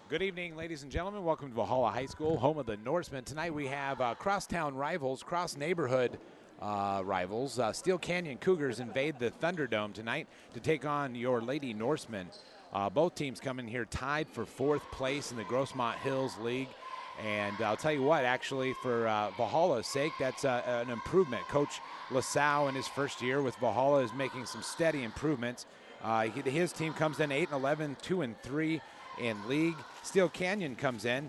Good evening, ladies and gentlemen. Welcome to Valhalla High School, home of the Norsemen. Tonight we have crosstown rivals, cross-neighborhood rivals. Steele Canyon Cougars invade the Thunderdome tonight to take on your Lady Norsemen. Both teams come in here tied for fourth place in the Grossmont Hills League. And I'll tell you what, actually, for Valhalla's sake, that's an improvement. Coach LaSalle in his first year with Valhalla is making some steady improvements. His team comes in 8-11, 2-3 in league. Steele Canyon comes in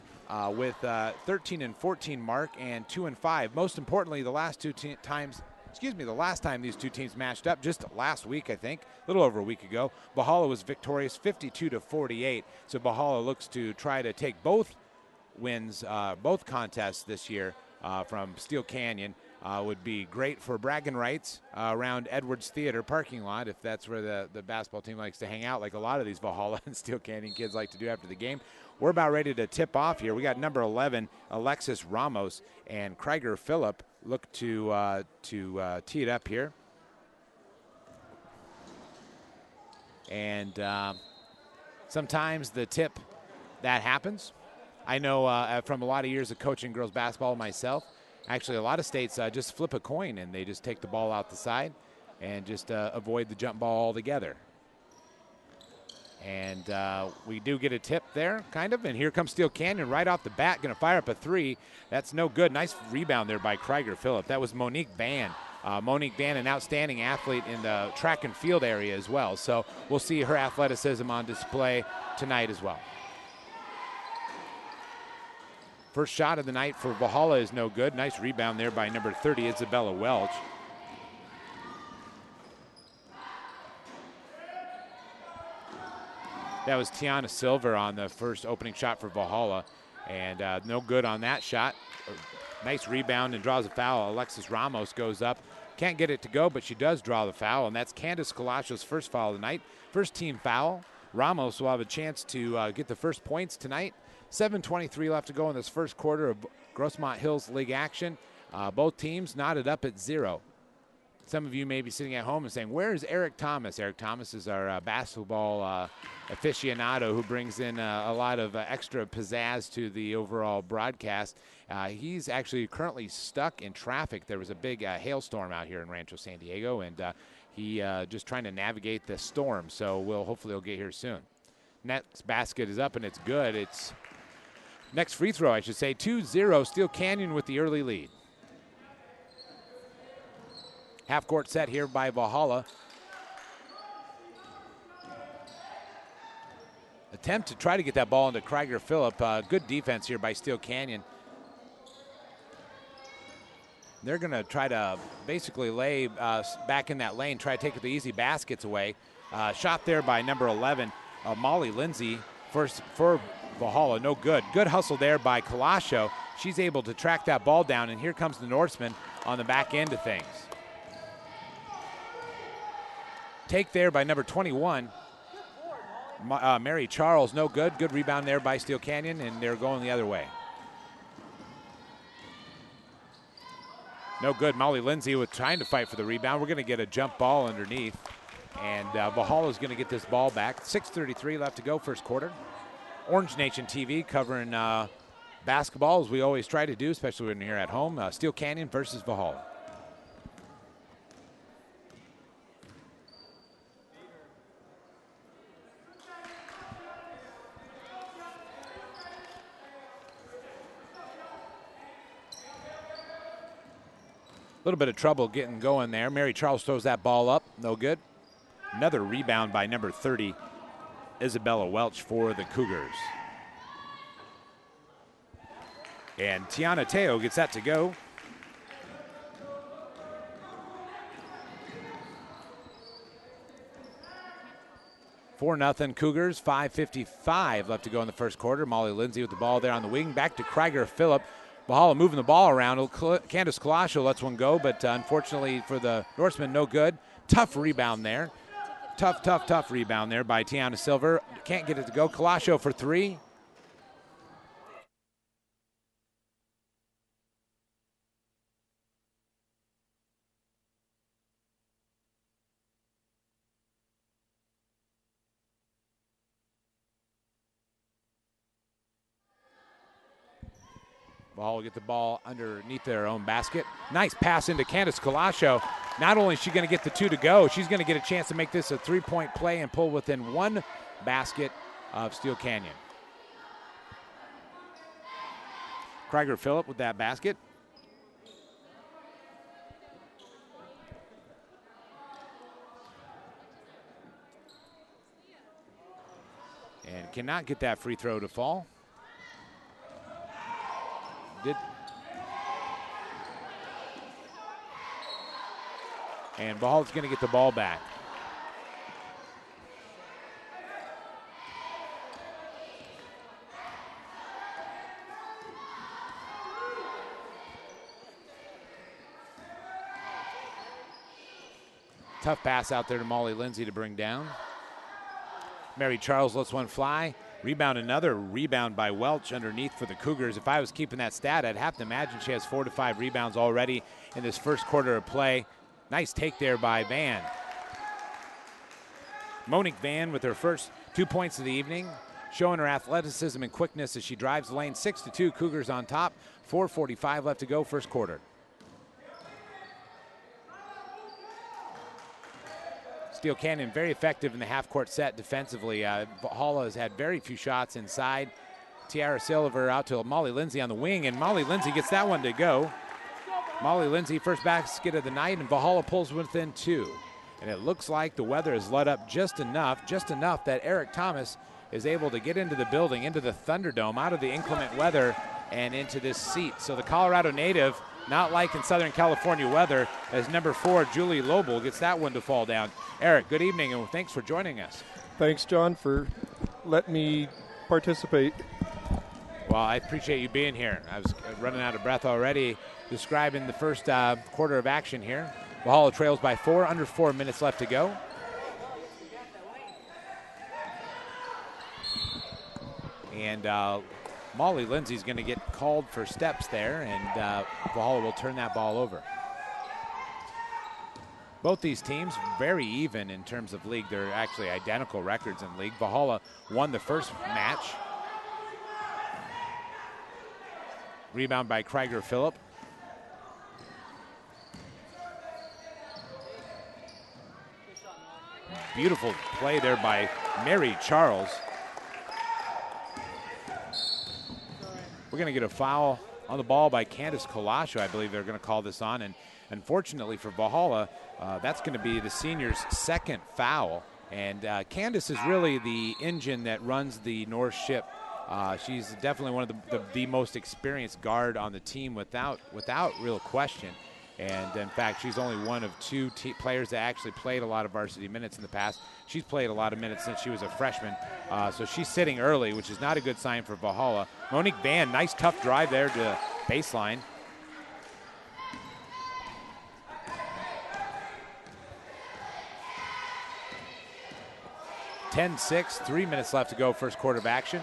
with 13-14 mark and 2-5. Most importantly, the last the last time these two teams matched up, just last week, I think, a little over a week ago, Valhalla was victorious 52-48. So Valhalla looks to try to take both wins, both contests this year from Steele Canyon. Would be great for bragging rights around Edwards Theater parking lot, if that's where the basketball team likes to hang out, like a lot of these Valhalla and Steele Canyon kids like to do after the game. We're about ready to tip off here. We got number 11, Alexis Ramos, and Krieger Phillip look to tee it up here. And sometimes the tip, that happens. I know from a lot of years of coaching girls basketball myself, actually, a lot of states just flip a coin and they just take the ball out the side and just avoid the jump ball altogether. And we do get a tip there, kind of. And here comes Steele Canyon right off the bat, going to fire up a three. That's no good. Nice rebound there by Krieger Phillip. That was Monique Van. Monique Van, an outstanding athlete in the track and field area as well. So we'll see her athleticism on display tonight as well. First shot of the night for Valhalla is no good. Nice rebound there by number 30, Isabella Welch. That was Tiana Silver on the first opening shot for Valhalla, and no good on that shot. Nice rebound and draws a foul. Alexis Ramos goes up. Can't get it to go, but she does draw the foul, and that's Candace Colaccio's first foul of the night. First team foul. Ramos will have a chance to get the first points tonight. 7:23 left to go in this first quarter of Grossmont Hills League action. Both teams knotted up at 0. Some of you may be sitting at home and saying, where is Eric Thomas? Eric Thomas is our basketball aficionado who brings in a lot of extra pizzazz to the overall broadcast. He's actually currently stuck in traffic. There was a big hailstorm out here in Rancho San Diego, and he just trying to navigate the storm. So hopefully he'll get here soon. Next basket is up, and it's good. It's next free throw, I should say. 2-0, Steele Canyon with the early lead. Half court set here by Valhalla. Attempt to try to get that ball into Krieger Phillip. Good defense here by Steele Canyon. They're going to try to basically lay back in that lane, try to take the easy baskets away. Shot there by number 11, Molly Lindsay, first for Valhalla, no good. Good hustle there by Colaccio. She's able to track that ball down, and here comes the Norseman on the back end of things. Take there by number 21, Mary Charles, no good. Good rebound there by Steele Canyon, and they're going the other way. No good. Molly Lindsay was trying to fight for the rebound. We're going to get a jump ball underneath, and Valhalla is going to get this ball back. 6:33 left to go, first quarter. Orange Nation TV covering basketball, as we always try to do, especially when you're here at home. Steele Canyon versus Valhalla. A little bit of trouble getting going there. Mary Charles throws that ball up, no good. Another rebound by number 30, Isabella Welch for the Cougars. And Tiana Teo gets that to go. Four nothing Cougars, 5:55 left to go in the first quarter. Molly Lindsay with the ball there on the wing. Back to Krieger Phillip. Valhalla moving the ball around. Candace Colaccio lets one go, but unfortunately for the Norsemen, no good. Tough rebound there. Tough rebound there by Tiana Silver. Can't get it to go. Colaccio for three. Valhalla will get the ball underneath their own basket. Nice pass into Candace Colascio. Not only is she going to get the 2 to go, she's going to get a chance to make this a 3-point play and pull within 1 basket of Steele Canyon. Krieger Phillip with that basket. And cannot get that free throw to fall. And Valhalla's going to get the ball back. Tough pass out there to Molly Lindsay to bring down. Mary Charles lets one fly. Rebound, another rebound by Welch underneath for the Cougars. If I was keeping that stat, I'd have to imagine she has 4 to 5 rebounds already in this first quarter of play. Nice take there by Van. Monique Van with her first 2 points of the evening, showing her athleticism and quickness as she drives the lane. 6-2, Cougars on top. 4:45 left to go, first quarter. Steele Canyon very effective in the half-court set defensively. Valhalla has had very few shots inside. Tiara Silver out to Molly Lindsay on the wing, and Molly Lindsay gets that one to go. Molly Lindsay, first basket of the night, and Valhalla pulls within 2. And it looks like the weather has let up just enough that Eric Thomas is able to get into the building, into the Thunderdome, out of the inclement weather, and into this seat. So the Colorado native, not like in Southern California weather, as number 4, Julie Lobel, gets that one to fall down. Eric, good evening, and thanks for joining us. Thanks, John, for letting me participate. Well, I appreciate you being here. I was running out of breath already describing the first quarter of action here. Valhalla trails by 4, under 4 minutes left to go. And Molly Lindsay's going to get called for steps there, and Valhalla will turn that ball over. Both these teams very even in terms of league. They're actually identical records in league. Valhalla won the first match. Rebound by Krieger Phillip. Beautiful play there by Mary Charles. We're going to get a foul on the ball by Candace Colascio. I believe they're going to call this on. And unfortunately for Valhalla, that's going to be the senior's second foul. And Candace is really the engine that runs the North ship. She's definitely one of the most experienced guard on the team without real question. And in fact, she's only one of 2 players that actually played a lot of varsity minutes in the past. She's played a lot of minutes since she was a freshman. So she's sitting early, which is not a good sign for Valhalla. Monique Van, nice tough drive there to baseline. (10-6), 3 minutes left to go, first quarter of action.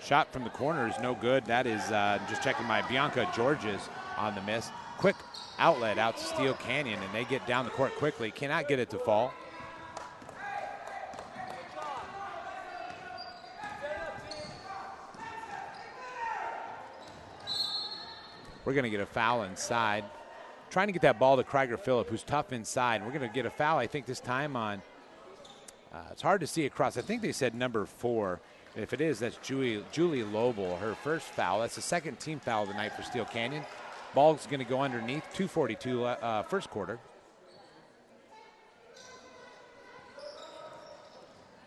Shot from the corner is no good. That is, just checking my Bianca Georges on the miss. Quick outlet out to Steele Canyon, and they get down the court quickly. Cannot get it to fall. We're going to get a foul inside. Trying to get that ball to Krieger Phillip, who's tough inside. We're going to get a foul, I think, this time on, it's hard to see across. I think they said number 4. If it is, that's Julie Lobel, her first foul. That's the second team foul of the night for Steele Canyon. Ball's going to go underneath, 2:42 first quarter.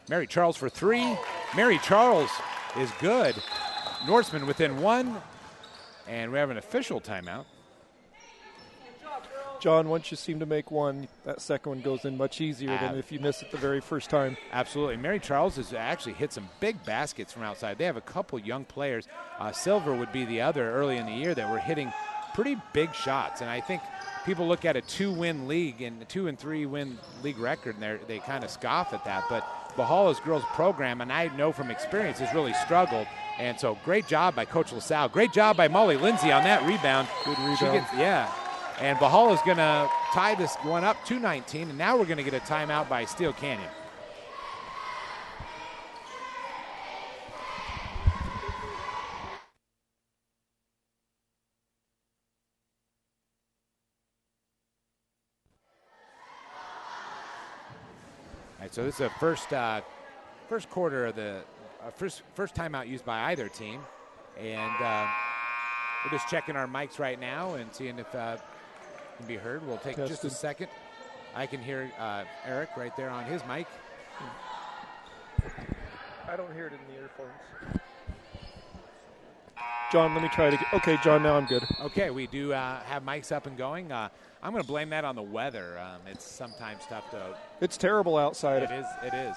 Mary Charles for 3. Mary Charles is good. Norseman within 1, and we have an official timeout. John, once you seem to make one, that second one goes in much easier than if you miss it the very first time. Absolutely. Mary Charles has actually hit some big baskets from outside. They have a couple young players. Silver would be the other early in the year that were hitting pretty big shots. And I think people look at a 2-win league and a 2 and 3 win league record, and they kind of scoff at that. But Valhalla's girls program, and I know from experience, has really struggled. And so great job by Coach LaSalle. Great job by Molly Lindsay on that rebound. Good rebound. Yeah. And Valhalla's going to tie this one up 2-19, and now we're going to get a timeout by Steele Canyon. So this is the first quarter of the first timeout used by either team, and we're just checking our mics right now and seeing if it can be heard. We'll take just a second. I can hear Eric right there on his mic. I don't hear it in the earphones. John, let me try it again. Okay, John, now I'm good. Okay, we do have mics up and going. I'm going to blame that on the weather. It's sometimes tough to. It's terrible outside. It is.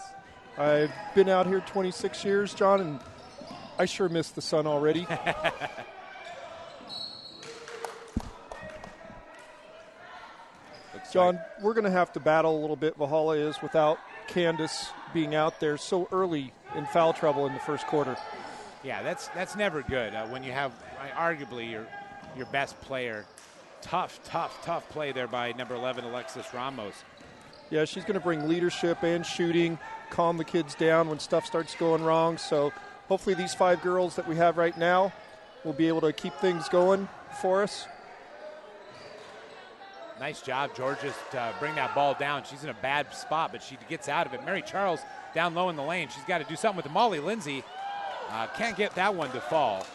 I've been out here 26 years, John, and I sure miss the sun already. John, we're going to have to battle a little bit, Valhalla is, without Candace being out there so early in foul trouble in the first quarter. Yeah, that's never good when you have arguably your best player. Tough play there by number 11, Alexis Ramos. Yeah, she's going to bring leadership and shooting, calm the kids down when stuff starts going wrong. So hopefully these 5 girls that we have right now will be able to keep things going for us. Nice job, Georgia, to bring that ball down. She's in a bad spot, but she gets out of it. Mary Charles down low in the lane. She's got to do something with it. Molly Lindsay can't get that one to fall.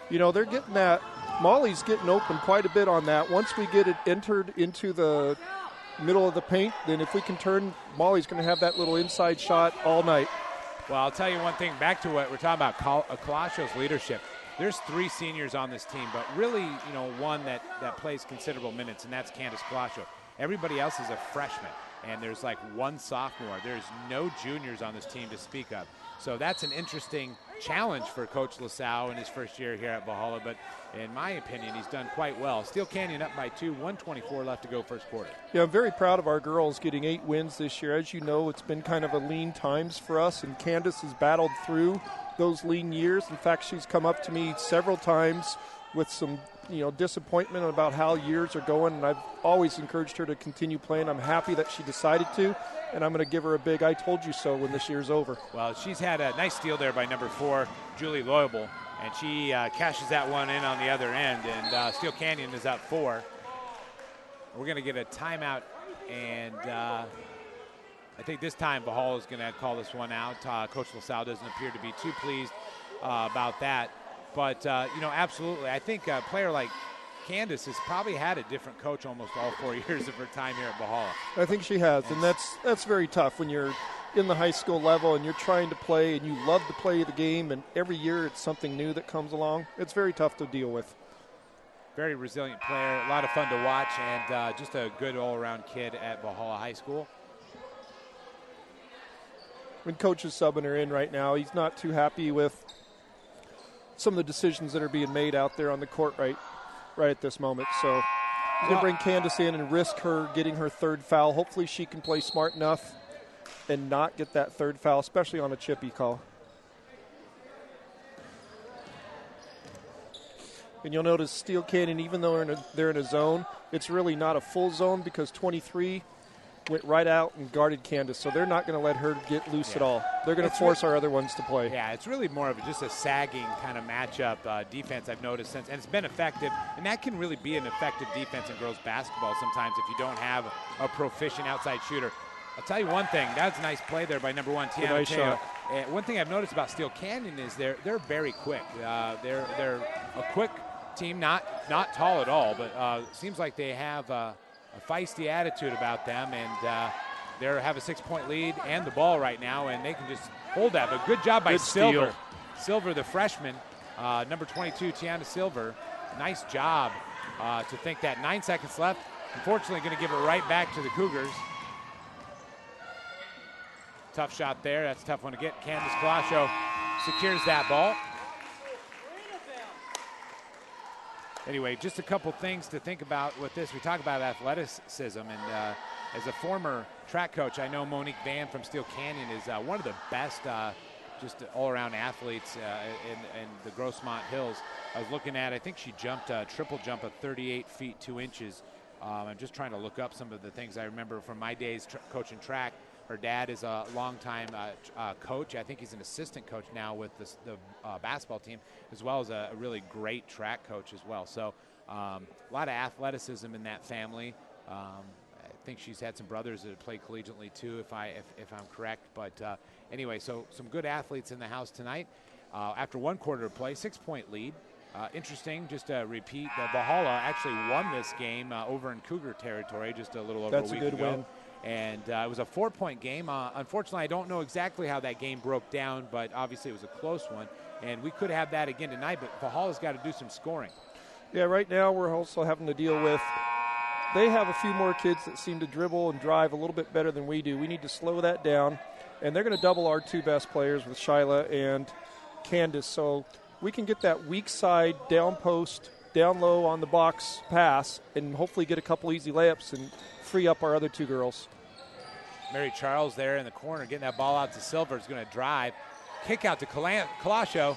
You know, they're getting that. Molly's getting open quite a bit on that. Once we get it entered into the middle of the paint, then if we can turn, Molly's going to have that little inside shot all night. Well, I'll tell you one thing. Back to what we're talking about, Kalasho's leadership. There's 3 seniors on this team, but really, you know, one that plays considerable minutes, and that's Candace Kalasho. Everybody else is a freshman, and there's like 1 sophomore. There's no juniors on this team to speak of. So that's an interesting challenge for Coach LaSalle in his first year here at Valhalla, but in my opinion, he's done quite well. Steele Canyon up by 2, 1:24 left to go first quarter. Yeah, I'm very proud of our girls getting 8 wins this year. As you know, it's been kind of a lean times for us, and Candace has battled through those lean years. In fact, she's come up to me several times with some, disappointment about how years are going, and I've always encouraged her to continue playing. I'm happy that she decided to, and I'm going to give her a big "I told you so" when this year's over. Well, she's had a nice steal there by number 4, Julie Loyable, and she cashes that one in on the other end, and Steele Canyon is up 4. We're going to get a timeout, and I think this time Valhalla is going to call this one out. Coach LaSalle doesn't appear to be too pleased about that. But, absolutely. I think a player like Candace has probably had a different coach almost all 4 years of her time here at Valhalla. I think she has, and that's very tough when you're in the high school level and you're trying to play and you love to play the game, and every year it's something new that comes along. It's very tough to deal with. Very resilient player, a lot of fun to watch, and just a good all-around kid at Valhalla High School. When Coach is subbing her in right now, he's not too happy with some of the decisions that are being made out there on the court right at this moment. So he's going to bring Candace in and risk her getting her 3rd foul. Hopefully she can play smart enough and not get that 3rd foul, especially on a chippy call. And you'll notice Steele Canyon, even though they're in a zone, it's really not a full zone because 23 went right out and guarded Candace, so they're not going to let her get loose at all. They're going to force our other ones to play. Yeah, it's really more of just a sagging kind of matchup defense I've noticed since, and it's been effective, and that can really be an effective defense in girls basketball sometimes if you don't have a proficient outside shooter. I'll tell you one thing, that's a nice play there by number 1, Tiana nice Teo. shot. One thing I've noticed about Steele Canyon is they're very quick. They're a quick team, not tall at all, but seems like they have a feisty attitude about them, and they have a 6-point lead and the ball right now, and they can just hold that. But good job by Silver. Silver, the freshman, number 22, Tiana Silver. Nice job to think that. 9 seconds left. Unfortunately, going to give it right back to the Cougars. Tough shot there. That's a tough one to get. Candace Kalasho secures that ball. Anyway, just a couple things to think about with this. We talk about athleticism, and as a former track coach, I know Monique Van from Steele Canyon is one of the best just all-around athletes in the Grossmont Hills. I was looking at, I think she jumped a triple jump of 38 feet 2 inches. I'm just trying to look up some of the things I remember from my days coaching track. Her dad is a longtime coach. I think he's an assistant coach now with the basketball team, as well as a really great track coach as well. So a lot of athleticism in that family. think she's had some brothers that have played collegiately too, if I'm correct. But anyway, so some good athletes in the house tonight. After one quarter of play, 6-point lead. Interesting, just to repeat, Valhalla actually won this game over in Cougar territory just a little over a week ago. That's a good win. And it was a 4-point game. Unfortunately, I don't know exactly how that game broke down, but obviously it was a close one. And we could have that again tonight, but Valhalla's got to do some scoring. Yeah, right now we're also having to deal with, they have a few more kids that seem to dribble and drive a little bit better than we do. We need to slow that down. And they're going to double our 2 best players with Shyla and Candace. So we can get that weak side down post, down low on the box pass, and hopefully get a couple easy layups and free up our other 2 girls. Mary Charles there in the corner getting that ball out to Silver is going to drive. Kick out to Kalasho.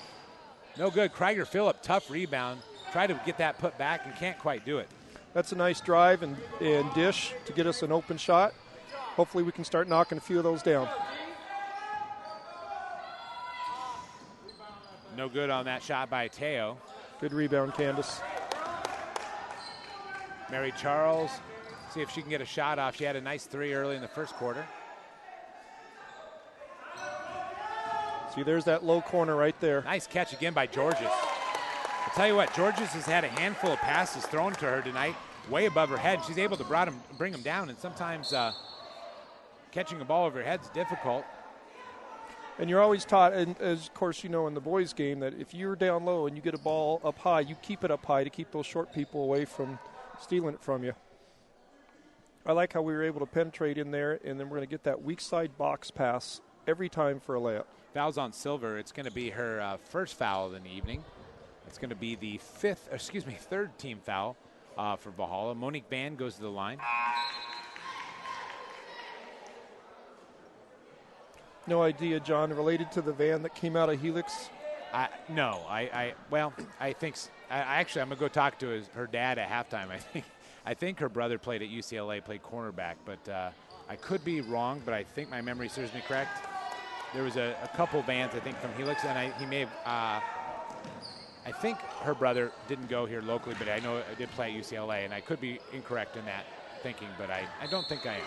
No good. Krieger Phillip, tough rebound. Tried to get that put back and can't quite do it. That's a nice drive and dish to get us an open shot. Hopefully we can start knocking a few of those down. No good on that shot by Teo. Good rebound, Candace. Mary Charles, see if she can get a shot off. She had a nice 3 early in the first quarter. See, there's that low corner right there. Nice catch again by Georges. I'll tell you what, Georges has had a handful of passes thrown to her tonight, way above her head. She's able to bring them down, and sometimes catching a ball over her head is difficult. And you're always taught, and as of course you know in the boys' game, that if you're down low and you get a ball up high, you keep it up high to keep those short people away from stealing it from you. I like how we were able to penetrate in there, and then we're going to get that weak side box pass every time for a layup. Fouls on Silver. It's going to be her first foul of the evening. It's going to be the third team foul for Valhalla. Monique Van goes to the line. No idea, John, related to the van that came out of Helix? No. I think actually I'm going to go talk to her dad at halftime. I think her brother played at UCLA, played cornerback, but I could be wrong, but I think my memory serves me correct. There was a couple vans, I think, from Helix, and he may have I think her brother didn't go here locally, but I know I did play at UCLA, and I could be incorrect in that thinking, but I don't think I am.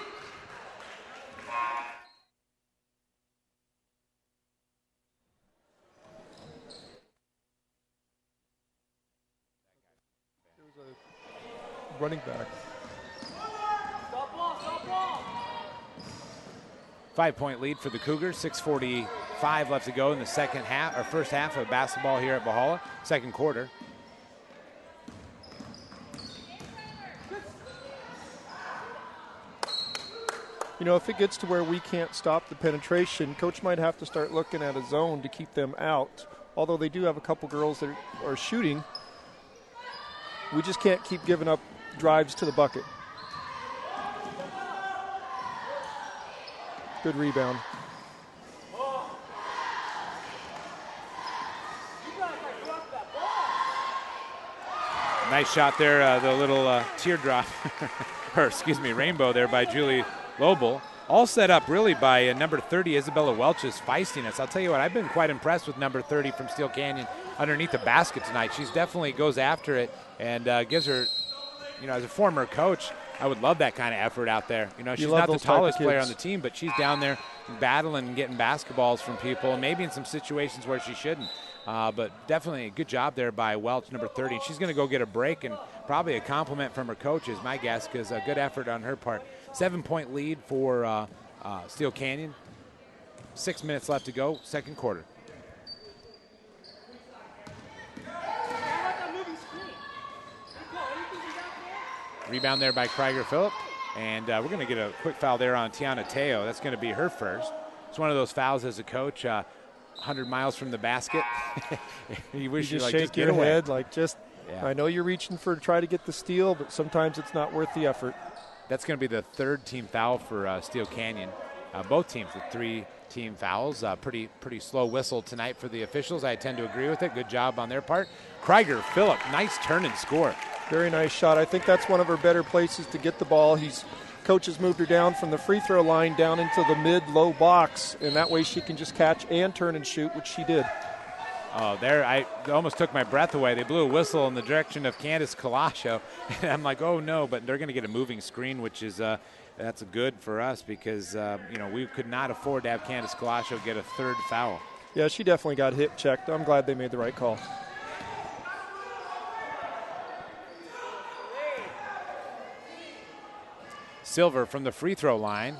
Running back. 5-point lead for the Cougars. 6:45 left to go in the first half of basketball here at Valhalla. Second quarter. You know, if it gets to where we can't stop the penetration, coach might have to start looking at a zone to keep them out. Although they do have a couple girls that are shooting, we just can't keep giving up drives to the bucket. Good rebound. Nice shot there, the little teardrop, rainbow there by Julie Lobel. All set up really by number 30, Isabella Welch's feistiness. I'll tell you what, I've been quite impressed with number 30 from Steele Canyon underneath the basket tonight. She's definitely goes after it and gives her, as a former coach, I would love that kind of effort out there. She's not the tallest player on the team, but she's down there battling and getting basketballs from people, and maybe in some situations where she shouldn't. But definitely a good job there by Welch, number 30. And she's going to go get a break and probably a compliment from her coach is my guess, because a good effort on her part. 7-point lead for Steele Canyon. 6 minutes left to go, second quarter. Rebound there by Krieger Phillip. And we're going to get a quick foul there on Tiana Teo. That's going to be her first. It's one of those fouls as a coach, 100 miles from the basket. You wish you just like shake just get your away. head I know you're reaching to try to get the steal, but sometimes it's not worth the effort. That's going to be the third team foul for Steele Canyon. Both teams with 3 team fouls. Pretty slow whistle tonight for the officials. I tend to agree with it. Good job on their part. Krieger Phillip, nice turn and score. Very nice shot. I think that's one of her better places to get the ball. Coach has moved her down from the free throw line down into the mid-low box, and that way she can just catch and turn and shoot, which she did. Oh, there, I almost took my breath away. They blew a whistle in the direction of Candace Kalasho, and I'm like, oh, no, but they're going to get a moving screen, which is That's good for us because, we could not afford to have Candace Colascio get a third foul. Yeah, she definitely got hip checked. I'm glad they made the right call. Silver from the free throw line.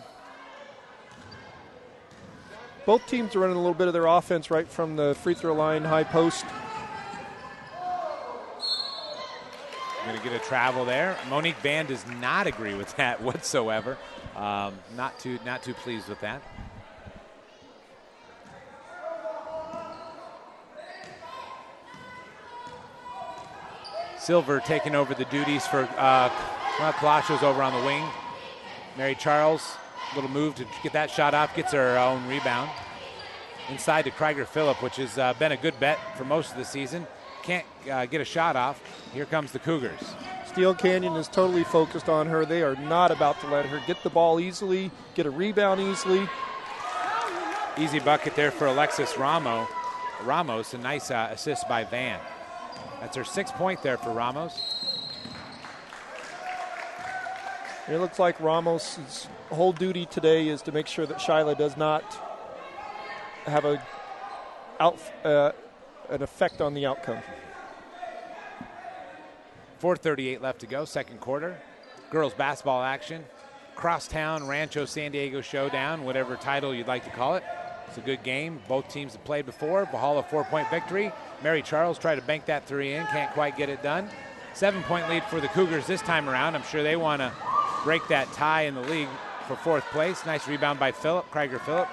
Both teams are running a little bit of their offense right from the free throw line, high post. Going to get a travel there. Monique Van does not agree with that whatsoever. Not too pleased with that. Silver taking over the duties for Colacio's over on the wing. Mary Charles, little move to get that shot off, gets her own rebound. Inside to Krieger Phillip, which has been a good bet for most of the season. Can't get a shot off. Here comes the Cougars. Steele Canyon is totally focused on her. They are not about to let her get the ball easily, get a rebound easily. Easy bucket there for Alexis Ramos. A nice assist by Van. That's her 6th point there for Ramos. It looks like Ramos' whole duty today is to make sure that Shyla does not have an effect on the outcome. 4:38 left to go, second quarter. Girls basketball action. Crosstown Rancho San Diego Showdown, whatever title you'd like to call it. It's a good game. Both teams have played before. Valhalla 4-point victory. Mary Charles tried to bank that 3 in. Can't quite get it done. 7-point lead for the Cougars this time around. I'm sure they want to break that tie in the league for 4th place. Nice rebound by Krieger Phillip.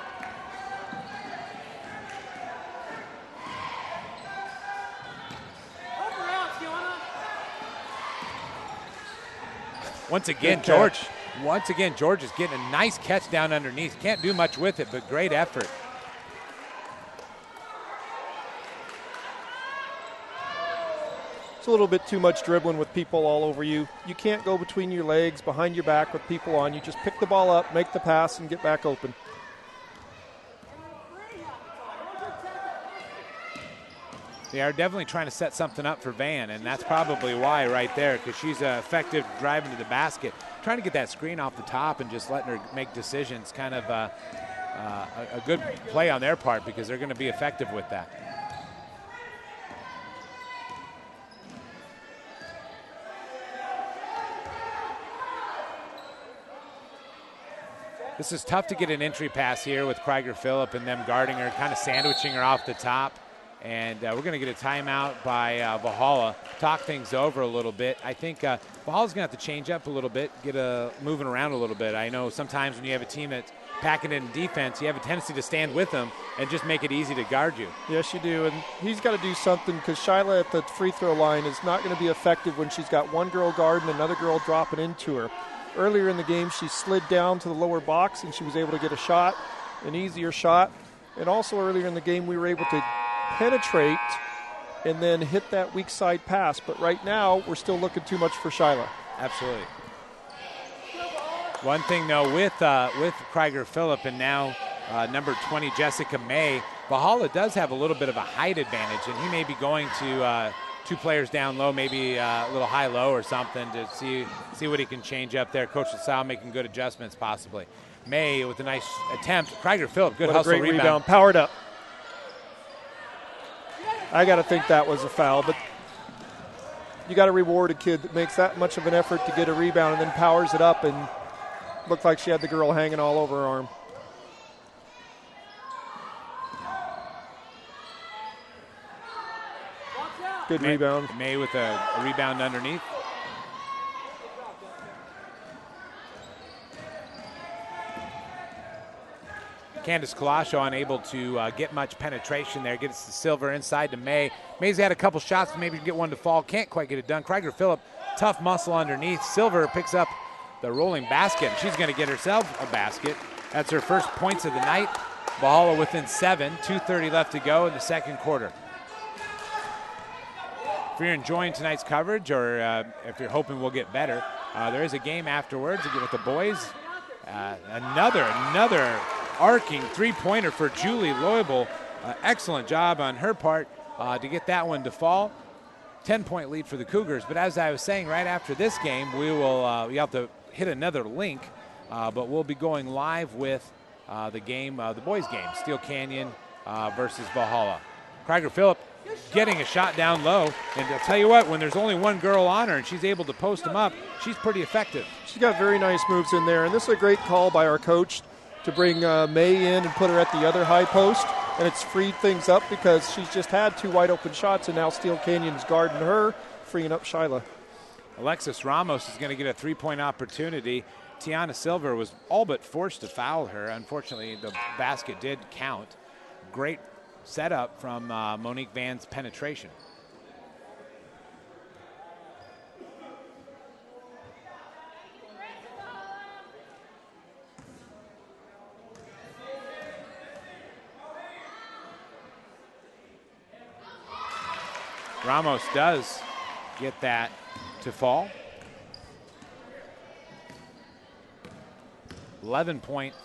Once again, George is getting a nice catch down underneath. Can't do much with it, but great effort. It's a little bit too much dribbling with people all over you. You can't go between your legs, behind your back with people on you. Just pick the ball up, make the pass, and get back open. They are definitely trying to set something up for Van, and that's probably why right there, because she's effective driving to the basket. Trying to get that screen off the top and just letting her make decisions. Kind of a good play on their part because they're going to be effective with that. This is tough to get an entry pass here with Krieger Phillip and them guarding her, kind of sandwiching her off the top. And we're going to get a timeout by Valhalla. Talk things over a little bit. I think Valhalla's going to have to change up a little bit, get moving around a little bit. I know sometimes when you have a team that's packing it in defense, you have a tendency to stand with them and just make it easy to guard you. Yes, you do. And he's got to do something because Shyla at the free throw line is not going to be effective when she's got one girl guarding and another girl dropping into her. Earlier in the game, she slid down to the lower box and she was able to get a shot, an easier shot. And also earlier in the game, we were able to penetrate and then hit that weak side pass. But right now, we're still looking too much for Shyla. Absolutely. One thing, though, with Krieger Phillip and now number 20, Jessica May, Valhalla does have a little bit of a height advantage, and he may be going to 2 players down low, maybe a little high-low or something to see what he can change up there. Coach LaSalle making good adjustments possibly. May with a nice attempt. Krieger Phillip, good hustle rebound. Rebound. Powered up. I got to think that was a foul, but you got to reward a kid that makes that much of an effort to get a rebound and then powers it up, and looked like she had the girl hanging all over her arm. Good rebound. May with a rebound underneath. Candace Colascio unable to get much penetration there. Gets the Silver inside to May. May's had a couple shots, maybe get one to fall. Can't quite get it done. Krieger Phillip, tough muscle underneath. Silver picks up the rolling basket. She's going to get herself a basket. That's her first points of the night. Valhalla within 7. 2:30 left to go in the second quarter. If you're enjoying tonight's coverage or if you're hoping we'll get better, there is a game afterwards with the boys. Another arcing three-pointer for Julie Loibel. Excellent job on her part to get that one to fall. 10-point lead for the Cougars. But as I was saying, right after this game, we have to hit another link but we'll be going live with the game, the boys' game, Steele Canyon versus Valhalla. Krieger Phillip getting a shot down low, and I'll tell you what, when there's only one girl on her and she's able to post them up, she's pretty effective. She's got very nice moves in there, and this is a great call by our coach to bring May in and put her at the other high post, and it's freed things up because she's just had 2 wide open shots, and now Steele Canyon's guarding her, freeing up Shyla. Alexis Ramos is going to get a 3-point opportunity. Tiana Silver was all but forced to foul her. Unfortunately, the basket did count. Great setup from Monique Van's penetration. Ramos does get that to fall. 11-point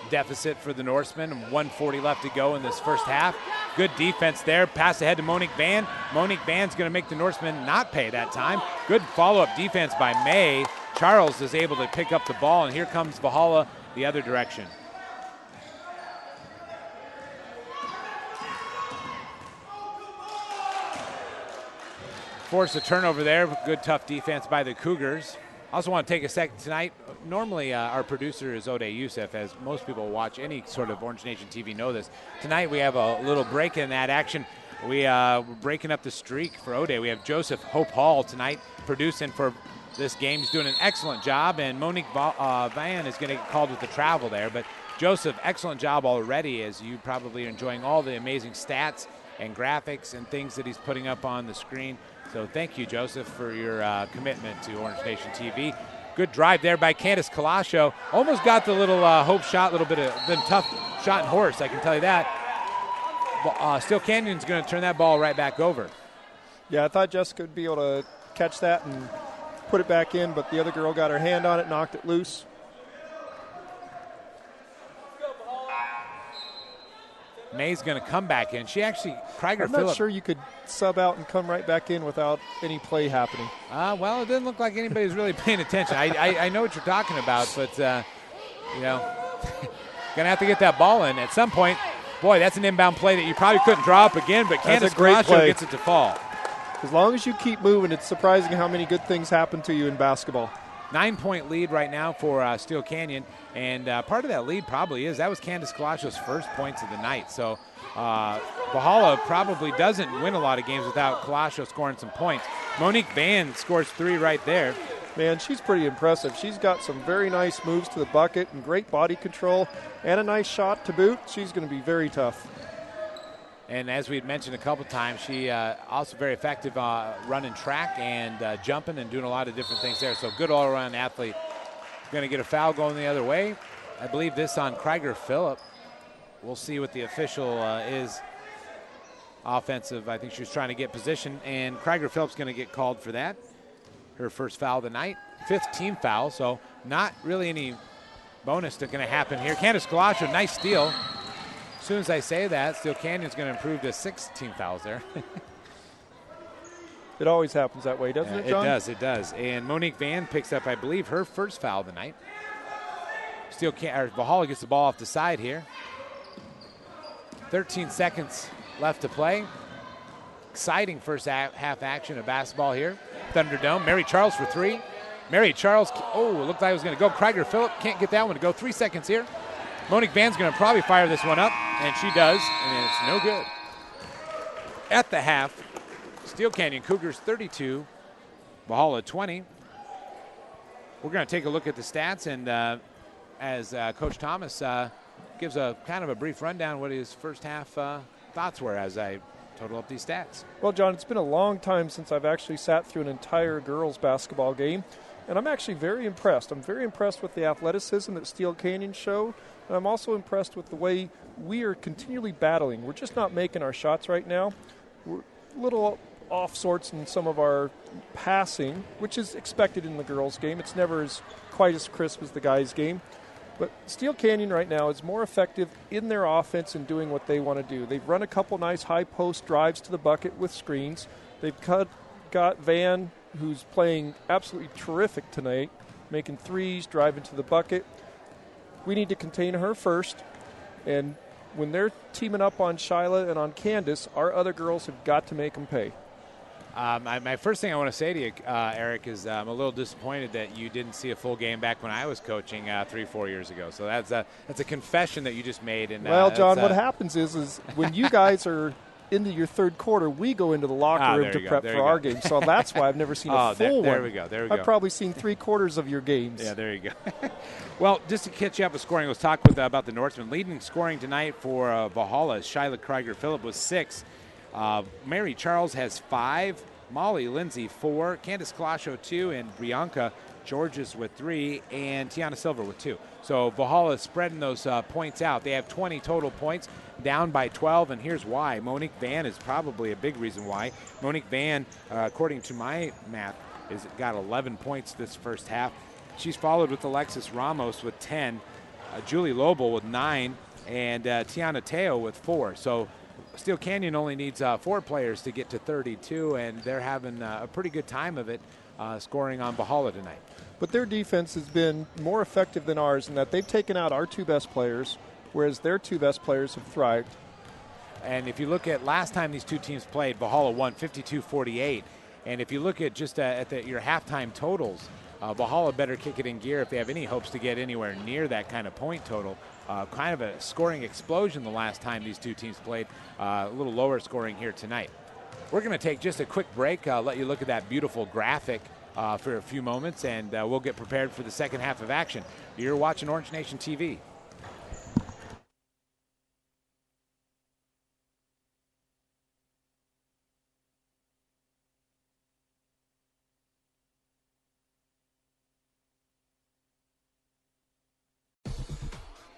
deficit for the Norsemen, and 1:40 left to go in this first half. Good defense there. Pass ahead to Monique Van. Monique Van's going to make the Norsemen not pay that time. Good follow-up defense by May. Charles is able to pick up the ball, and here comes Valhalla the other direction. Force a turnover there. Good, tough defense by the Cougars. I also want to take a second tonight. Normally, our producer is Ode Youssef, as most people who watch any sort of Orange Nation TV know this. Tonight, we have a little break in that action. We're breaking up the streak for Ode. We have Joseph Hope Hall tonight producing for this game. He's doing an excellent job, and Monique Van is going to get called with the travel there. But Joseph, excellent job already, as you probably are enjoying all the amazing stats and graphics and things that he's putting up on the screen. So thank you, Joseph, for your commitment to Orange Nation TV. Good drive there by Candace Colascio. Almost got the little hope shot, a little bit of been tough shot and horse, I can tell you that. Steele Canyon's going to turn that ball right back over. Yeah, I thought Jessica would be able to catch that and put it back in, but the other girl got her hand on it, knocked it loose. May's going to come back in. She actually, Krieger I'm not sure you could sub out and come right back in without any play happening. Well, it didn't look like anybody's really paying attention. I know what you're talking about, but, you know, going to have to get that ball in at some point. Boy, that's an inbound play that you probably couldn't draw up again, but Candace Colascio gets it to fall. As long as you keep moving, it's surprising how many good things happen to you in basketball. 9-point lead right now for Steele Canyon, and part of that lead probably is that was Candace Colacio's first points of the night. So Valhalla probably doesn't win a lot of games without Colascio scoring some points. Monique Van scores 3 right there. Man, she's pretty impressive. She's got some very nice moves to the bucket and great body control and a nice shot to boot. She's going to be very tough. And as we had mentioned a couple times, she also very effective running track and jumping and doing a lot of different things there. So good all-around athlete. Going to get a foul going the other way. I believe this on Krieger Phillip. We'll see what the official is. Offensive, I think she was trying to get position, and Krieger Phillip's going to get called for that. Her first foul of the night, 5th team foul, so not really any bonus that's going to happen here. Candace Colascio, nice steal. As soon as I say that, Steele Canyon's going to improve to 6 team fouls there. It always happens that way, doesn't it, John? It does. And Monique Van picks up, I believe, her first foul of the night. Valhalla gets the ball off the side here. 13 seconds left to play. Exciting first half action of basketball here. Thunderdome. Mary Charles for 3. Mary Charles, it looked like it was going to go. Krieger Phillip can't get that one to go. 3 seconds here. Monique Van's going to probably fire this one up, and she does, and it's no good. At the half, Steele Canyon Cougars 32, Valhalla 20. We're going to take a look at the stats, and as Coach Thomas gives a kind of a brief rundown what his first half thoughts were as I total up these stats. Well, John, it's been a long time since I've actually sat through an entire girls basketball game, and I'm actually very impressed. I'm very impressed with the athleticism that Steele Canyon show, and I'm also impressed with the way we are continually battling. We're just not making our shots right now. We're a little off sorts in some of our passing, which is expected in the girls' game. It's never quite as crisp as the guys' game. But Steele Canyon right now is more effective in their offense and doing what they want to do. They've run a couple nice high-post drives to the bucket with screens. They've got Van, who's playing absolutely terrific tonight. making threes, driving to the bucket. We need to contain her first. And when they're teaming up on Shyla and on Candace, our other girls have got to make them pay. My first thing I want to say to you, Eric, is I'm a little disappointed that you didn't see a full game back when I was coaching 3-4 years ago. So that's a confession that you just made. And well, John, what happens is when you guys are into your third quarter, we go into the locker room to prep for our game. So that's why I've never seen a full one. There we go. I've probably seen 3/4 of your games. Yeah, there you go. Well, just to catch you up with scoring, let's talk about the Norsemen. Leading scoring tonight for Valhalla, Shyla Krieger-Phillip was 6. Mary Charles has 5. Molly Lindsay 4. Candace Colascio 2. And Brianka Georges with 3. And Tiana Silver with 2. So Valhalla is spreading those points out. They have 20 total points, down by 12, and here's why. Monique Van is probably a big reason why. Monique Van, according to my math, is got 11 points this first half. She's followed with Alexis Ramos with 10, Julie Lobel with 9, and Tiana Teo with 4. So Steele Canyon only needs 4 players to get to 32, and they're having a pretty good time of it scoring on Valhalla tonight. But their defense has been more effective than ours in that they've taken out our 2 best players, whereas their 2 best players have thrived. And if you look at last time these two teams played, Valhalla won 52-48. And if you look at just your halftime totals, Valhalla better kick it in gear if they have any hopes to get anywhere near that kind of point total. Kind of a scoring explosion the last time these two teams played. A little lower scoring here tonight. We're going to take just a quick break, let you look at that beautiful graphic for a few moments, and we'll get prepared for the second half of action. You're watching Orange Nation TV.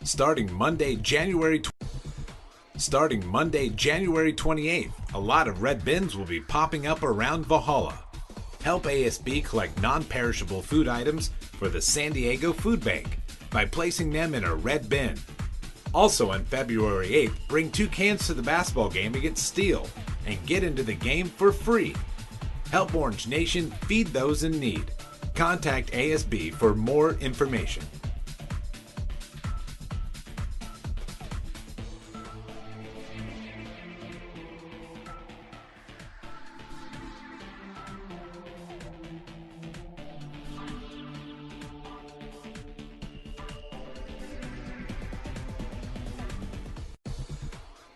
Starting Monday, January 28th, a lot of red bins will be popping up around Valhalla. Help ASB collect non-perishable food items for the San Diego Food Bank by placing them in a red bin. Also on February 8th, bring 2 cans to the basketball game against Steele and get into the game for free. Help Orange Nation feed those in need. Contact ASB for more information.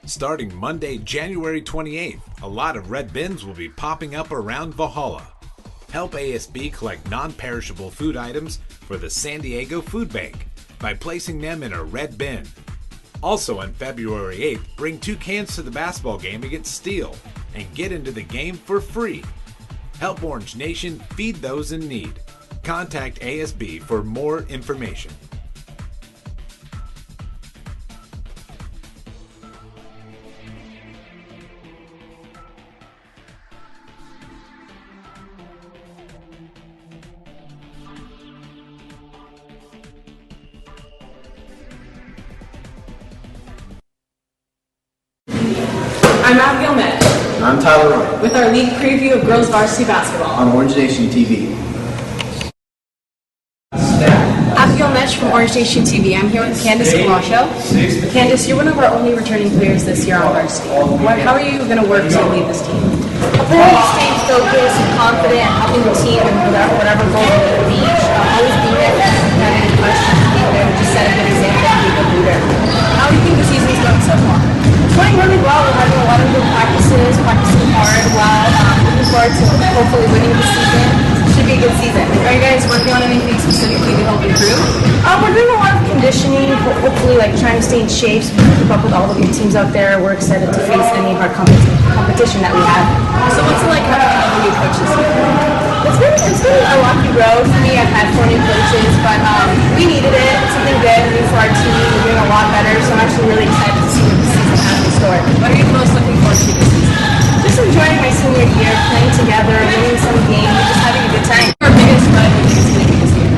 Starting Monday, January 28th, a lot of red bins will be popping up around Valhalla. Help ASB collect non-perishable food items for the San Diego Food Bank by placing them in a red bin. Also on February 8th, bring 2 cans to the basketball game against Steele and get into the game for free. Help Orange Nation feed those in need. Contact ASB for more information. I'm Abigail Metz. I'm Tyler Roy. With our league preview of girls varsity basketball on Orange Nation TV. Abigail Metz from Orange Nation TV. I'm here with Candace Colascio. Candace, you're one of our only returning players this year on varsity. How are you going to work to lead this team? I plan to stay focused and confident, helping the team and whatever goal we reach. Always be there, having questions, being there, just set a good example and be a good leader. How do you think the season's going so far? It's going really well. We're having a lot of good practices, practicing hard, well. Looking forward to hopefully winning the season. Should be a good season. Are you guys working on anything specifically to help improve? We're doing a lot of conditioning, hopefully like trying to stay in shape, so we can keep up with all the good teams out there. We're excited to face any of our competition that we have. So what's it like having a new coach this year? It's been a lucky road for me. I've had 4 new coaches, but we needed it. It's something good for our team. We're doing a lot better, so I'm actually really excited to see what the season has in store. What are you most looking forward to this season? Just enjoying my senior year, playing together, winning some games, just having a good time. Our biggest rival is going to be this year.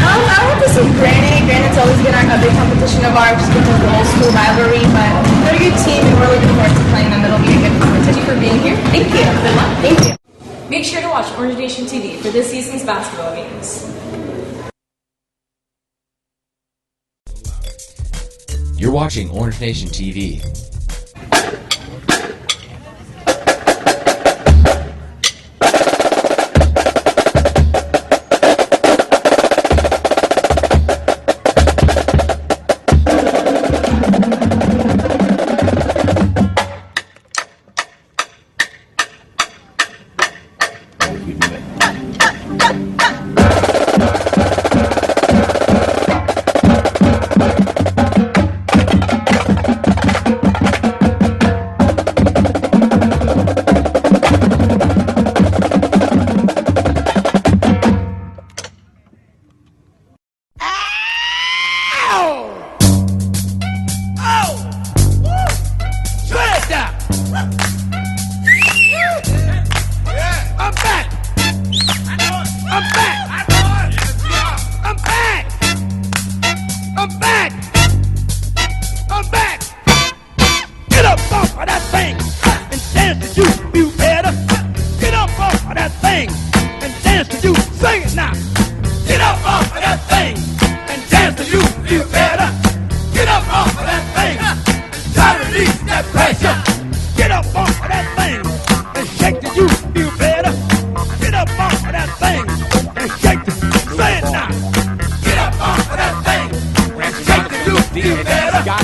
I hope to see Granite. Granite's always been a big competition of ours, just because of the old school rivalry, but they're a good team, and we're looking forward to playing them. It'll be a good competition. Thank you for being here. Thank you. Good luck. Thank you. Make sure to watch Orange Nation TV for this season's basketball games. You're watching Orange Nation TV.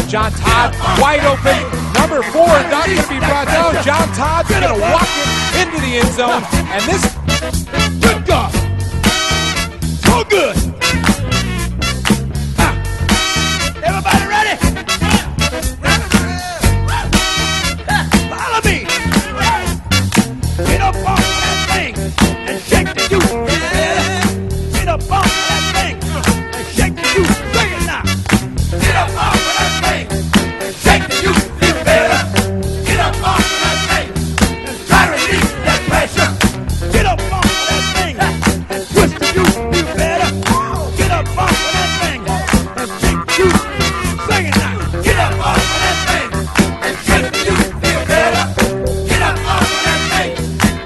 John Todd wide open. Number 4 not going to be brought down. John Todd's going to walk it into the end zone. And this, good God, so good. Everybody ready? Follow me. Get up off of that thing and shake the juice. Get up off of that thing and shake the juice. Sing it now. Get up off of that thing and shake the juice. Feel better. Get up off of that thing and try to release that pressure. Get up off of that thing and twist the juice. Feel better. Get up off of that thing and shake the juice. Sing it now. Get up off of that thing and shake the juice. Feel better. Get up off of that thing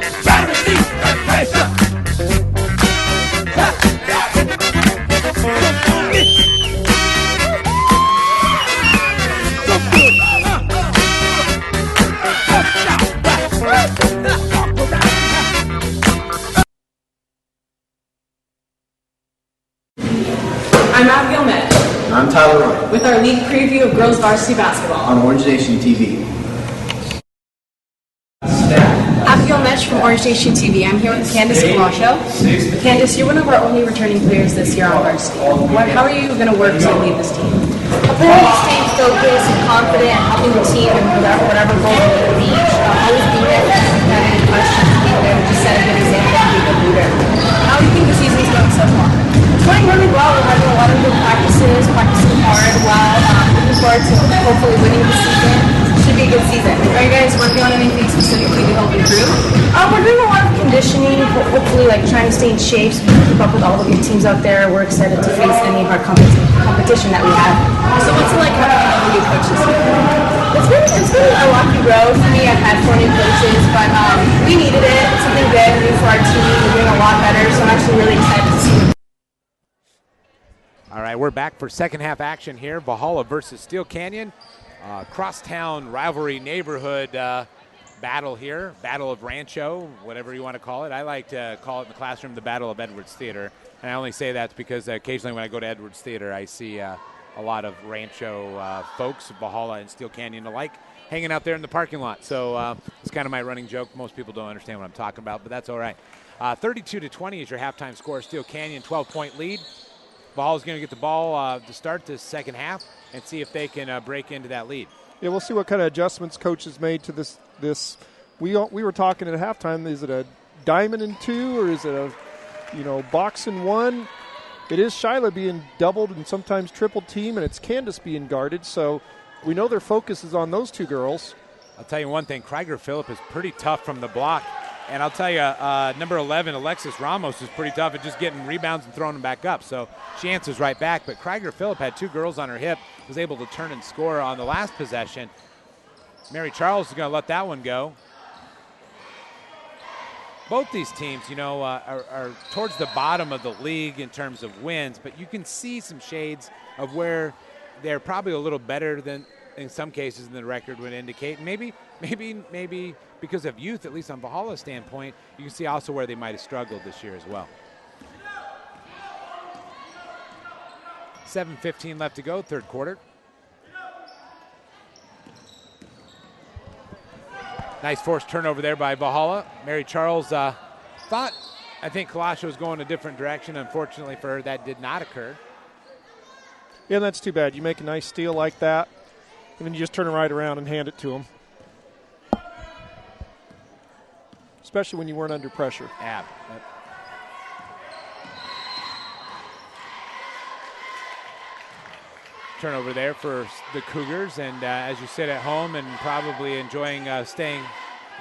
and try to release that pressure. I'm Abigail Metz And I'm Tyler Wright with our league preview of girls varsity basketball. on Orange Nation TV. Abigail Metz from Orange Nation TV. I'm here with Candace Cajon. Candace, you're one of our only returning players this year on varsity. How are you going to work to lead this team? I plan on staying focused and confident, helping the team in whatever goal we reach. Always being there if you have any questions, being there to just set a good example and be a good leader. How do you think the season's going so far? It's going really well. We're having a lot of good practices, practicing hard, well. Looking forward to hopefully winning the season. Should be a good season. Are you guys working on anything specifically to help improve? We're doing a lot of conditioning, hopefully like trying to stay in shape so we can keep up with all the good teams out there. We're excited to face any hard competition that we have. So what's it like having a new coach this year? It's been a rocky road for me. I've had 4 new coaches, but we needed it. It's something good new for our team. We're doing a lot better, so I'm actually really excited to see it. All right, we're back for second half action here. Valhalla versus Steele Canyon. Crosstown rivalry neighborhood battle here. Battle of Rancho, whatever you want to call it. I like to call it in the classroom the Battle of Edwards Theater. And I only say that because occasionally when I go to Edwards Theater, I see a lot of Rancho folks, Valhalla and Steele Canyon alike, hanging out there in the parking lot. So it's kind of my running joke. Most people don't understand what I'm talking about, but that's all right. 32-20 is your halftime score. Steele Canyon, 12-point lead. Valhalla's going to get the ball to start this second half and see if they can break into that lead. Yeah, we'll see what kind of adjustments coaches made to this. We were talking at halftime. Is it a diamond and 2 or is it a box and 1? It is Shyla being doubled and sometimes triple team, and it's Candace being guarded. So we know their focus is on those 2 girls. I'll tell you one thing. Krieger Phillip is pretty tough from the block. And I'll tell you, number 11, Alexis Ramos, is pretty tough at just getting rebounds and throwing them back up. So she answers right back. But Krieger Phillip had 2 girls on her hip, was able to turn and score on the last possession. Mary Charles is going to let that one go. Both these teams, are towards the bottom of the league in terms of wins, but you can see some shades of where they're probably a little better than in some cases than the record would indicate. Maybe because of youth, at least on Valhalla's standpoint, you can see also where they might have struggled this year as well. 7:15 left to go, third quarter. Nice forced turnover there by Valhalla. Mary Charles thought, I think Kalasha was going a different direction. Unfortunately for her, that did not occur. Yeah, that's too bad. You make a nice steal like that, and then you just turn it right around and hand it to them. Especially when you weren't under pressure. Yeah. Turnover there for the Cougars, and as you sit at home and probably enjoying staying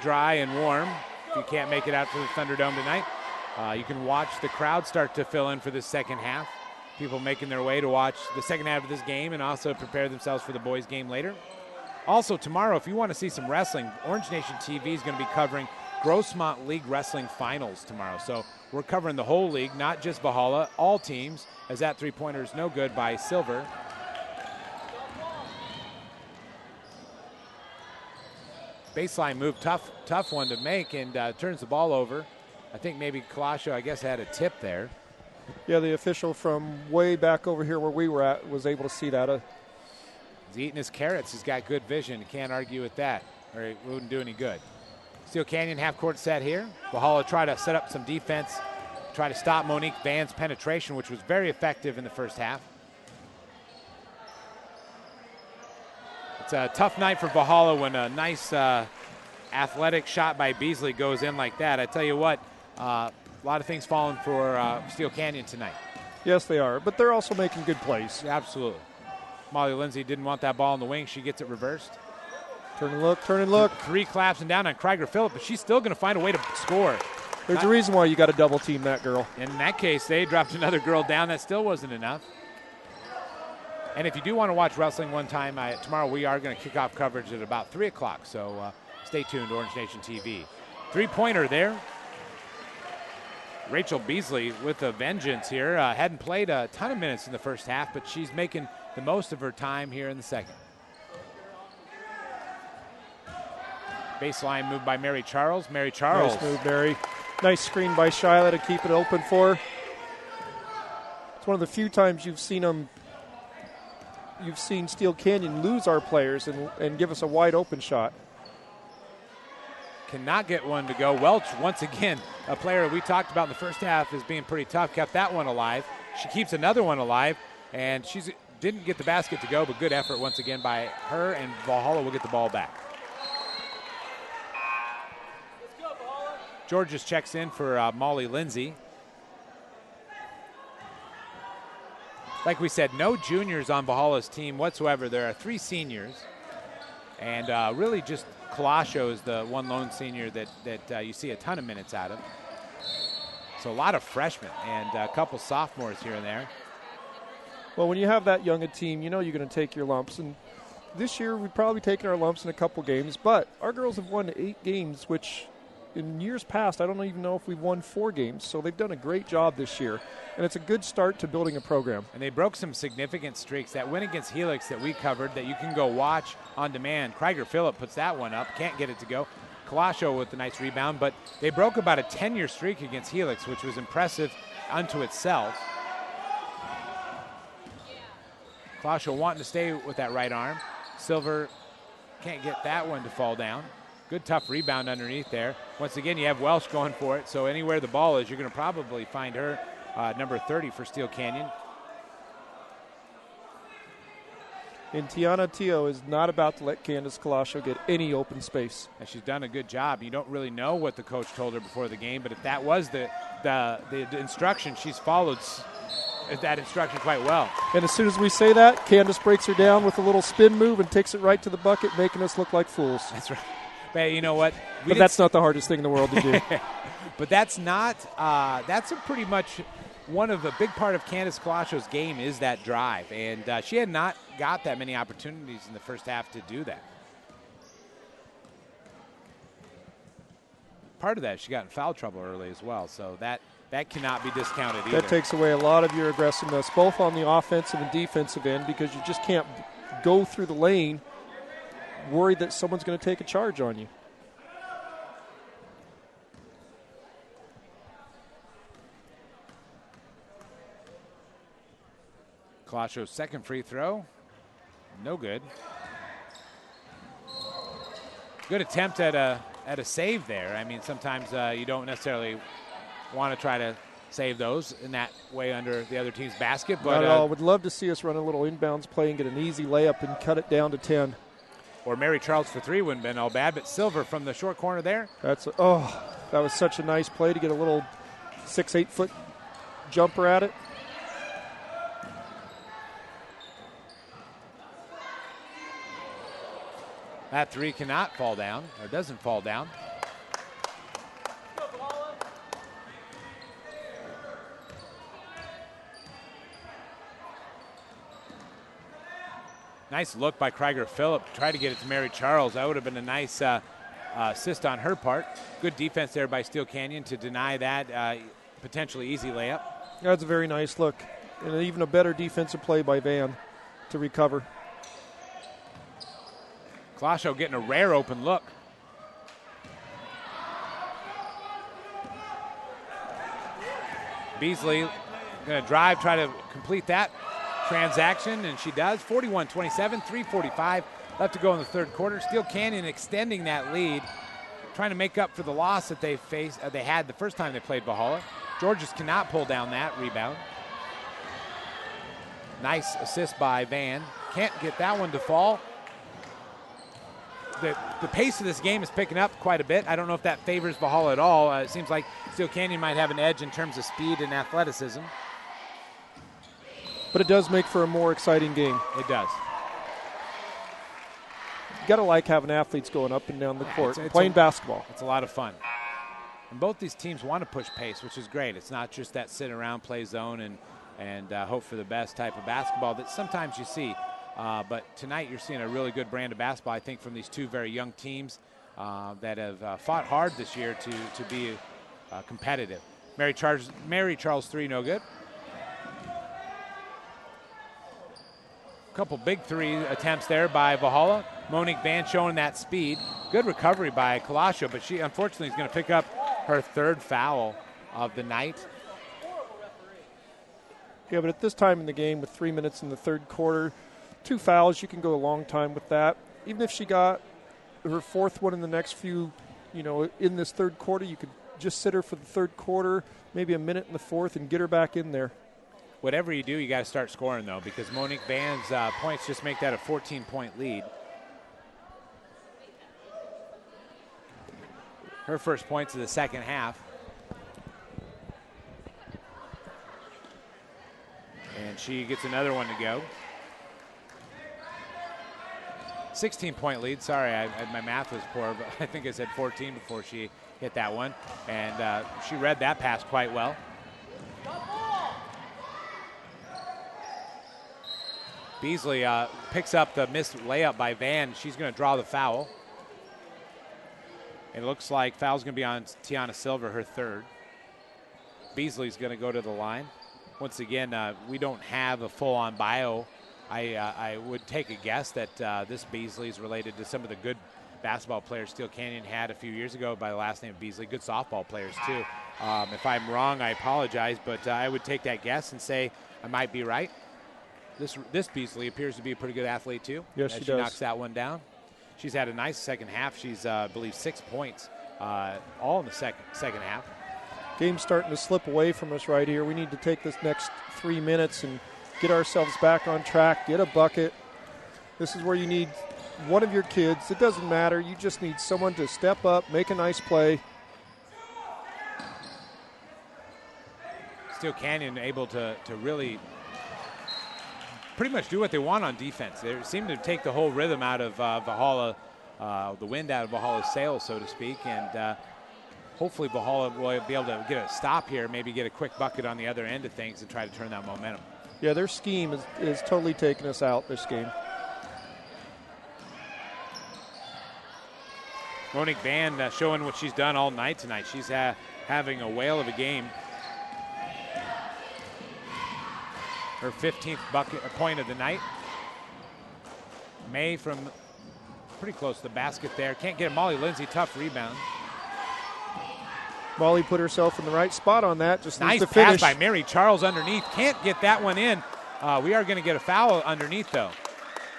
dry and warm, if you can't make it out to the Thunderdome tonight, you can watch the crowd start to fill in for the second half. People making their way to watch the second half of this game and also prepare themselves for the boys' game later. Also, tomorrow, if you want to see some wrestling, Orange Nation TV is going to be covering Grossmont League Wrestling Finals tomorrow. So we're covering the whole league, not just Valhalla, all teams, as that three-pointer is no good by Silver. Baseline move, tough one to make, and turns the ball over. I think maybe Kalasha, I guess, had a tip there. Yeah, the official from way back over here where we were at was able to see that. He's eating his carrots. He's got good vision. Can't argue with that, or it wouldn't do any good. Steele Canyon half-court set here. Valhalla try to set up some defense, try to stop Monique Van's penetration, which was very effective in the first half. It's a tough night for Valhalla when a nice athletic shot by Beasley goes in like that. I tell you what, a lot of things falling for Steele Canyon tonight. Yes, they are, but they're also making good plays. Absolutely. Molly Lindsay didn't want that ball in the wing. She gets it reversed. Turn and look, turn and look. Three collapsing down on Krieger Phillip, but she's still going to find a way to score. There's a reason why you got to double team that girl. In that case, they dropped another girl down. That still wasn't enough. And if you do want to watch wrestling one time, tomorrow we are going to kick off coverage at about 3 o'clock. So stay tuned, Orange Nation TV. Three-pointer there. Rachel Beasley with a vengeance here. Hadn't played a ton of minutes in the first half, but she's making the most of her time here in the second. Baseline move by Mary Charles. Mary Charles. Nice move, Mary. Nice screen by Shyla to keep it open for her. It's one of the few times you've seen Steele Canyon lose our players and give us a wide open shot. Cannot get one to go. Welch, once again, a player we talked about in the first half as being pretty tough, kept that one alive. She keeps another one alive, and she didn't get the basket to go, but good effort once again by her, and Valhalla will get the ball back. Georges checks in for Molly Lindsay. Like we said, no juniors on Valhalla's team whatsoever. There are 3 seniors, and really just Kalasho is the one lone senior that you see a ton of minutes out of. So a lot of freshmen and a couple sophomores here and there. Well, when you have that young a team, you know you're going to take your lumps. And this year we've probably taken our lumps in a couple games, but our girls have won 8 games, which in years past I don't even know if we've won 4 games. So they've done a great job this year, and it's a good start to building a program. And they broke some significant streaks. That win against Helix that we covered that you can go watch on demand. Krieger Phillip puts that one up, can't get it to go. Kalasho with a nice rebound, but they broke about a 10-year streak against Helix, which was impressive unto itself. Kalasho wanting to stay with that right arm. Silver can't get that one to fall down. Good tough rebound underneath there. Once again, you have Welsh going for it, so anywhere the ball is, you're going to probably find her, number 30 for Steele Canyon. And Tiana Teo is not about to let Candace Kalasho get any open space. And she's done a good job. You don't really know what the coach told her before the game, but if that was the instruction, she's followed that instruction quite well. And as soon as we say that, Candace breaks her down with a little spin move and takes it right to the bucket, making us look like fools. That's right. But you know what? But that's not the hardest thing in the world to do. But that's not, that's a pretty much one of the big part of Candace Kalasho's game is that drive. And she had not got that many opportunities in the first half to do that. Part of that, she got in foul trouble early as well. So that That cannot be discounted either. That takes away a lot of your aggressiveness, both on the offensive and defensive end, because you just can't go through the lane worried that someone's going to take a charge on you. Colossio's second free throw. No good. Good attempt at a save there. I mean, sometimes you don't necessarily want to try to save those in that way under the other team's basket. But not at all. Would love to see us run a little inbounds play and get an easy layup and cut it down to 10. Or Mary Charles for three wouldn't have been all bad, but Silver from the short corner there. That was such a nice play to get a little 6-8 foot jumper at it. That three cannot fall down, or doesn't fall down. Nice look by Krieger Phillip. Tried to get it to Mary Charles. That would have been a nice assist on her part. Good defense there by Steele Canyon to deny that potentially easy layup. That's a very nice look. And even a better defensive play by Van to recover. Colosio getting a rare open look. Beasley going to drive, try to complete that transaction, and she does. 41-27, 3:45 left to go in the third quarter. Steele Canyon extending that lead, trying to make up for the loss that they had the first time they played Valhalla. Georges cannot pull down that rebound. Nice assist by Van. Can't get that one to fall. The pace of this game is picking up quite a bit. I don't know if that favors Valhalla at all. It seems like Steele Canyon might have an edge in terms of speed and athleticism. But it does make for a more exciting game. It does. You got to like having athletes going up and down the court, playing basketball. It's a lot of fun. And both these teams want to push pace, which is great. It's not just that sit around, play zone, and hope for the best type of basketball that sometimes you see. But tonight you're seeing a really good brand of basketball, I think, from these two very young teams that have fought hard this year to be competitive. Mary Charles three, no good. A couple big three attempts there by Valhalla. Monique Van showing that speed. Good recovery by Colosio, but she unfortunately is going to pick up her third foul of the night. Yeah, but at this time in the game with 3 minutes in the third quarter, 2 fouls, you can go a long time with that. Even if she got her fourth one in the next few, in this third quarter, you could just sit her for the third quarter, maybe a minute in the fourth, and get her back in there. Whatever you do, you got to start scoring, though, because Monique Van's points just make that a 14-point lead. Her first points of the second half. And she gets another one to go. 16-point lead. Sorry, my math was poor, but I think I said 14 before she hit that one. And she read that pass quite well. Beasley picks up the missed layup by Van. She's going to draw the foul. It looks like foul's going to be on Tiana Silver, her third. Beasley's going to go to the line. Once again, we don't have a full-on bio. I would take a guess that this Beasley is related to some of the good basketball players Steele Canyon had a few years ago by the last name of Beasley. Good softball players, too. If I'm wrong, I apologize, but I would take that guess and say I might be right. This Beasley appears to be a pretty good athlete, too. Yes, she does. She knocks that one down. She's had a nice second half. She's, I believe, 6 points all in the second half. Game's starting to slip away from us right here. We need to take this next 3 minutes and get ourselves back on track, get a bucket. This is where you need one of your kids. It doesn't matter. You just need someone to step up, make a nice play. Steele Canyon able to really pretty much do what they want on defense. They seem to take the whole rhythm out of Valhalla, the wind out of Valhalla's sails, so to speak, and hopefully Valhalla will be able to get a stop here, maybe get a quick bucket on the other end of things and try to turn that momentum. Yeah, their scheme is totally taking us out this game. Monique Van showing what she's done all night tonight. She's having a whale of a game. her 15th point of the night. May from pretty close to the basket there. Can't get it. Molly Lindsay, tough rebound. Molly put herself in the right spot on that. Just nice needs to finish. pass by Mary Charles underneath. Can't get that one in. We are going to get a foul underneath, though.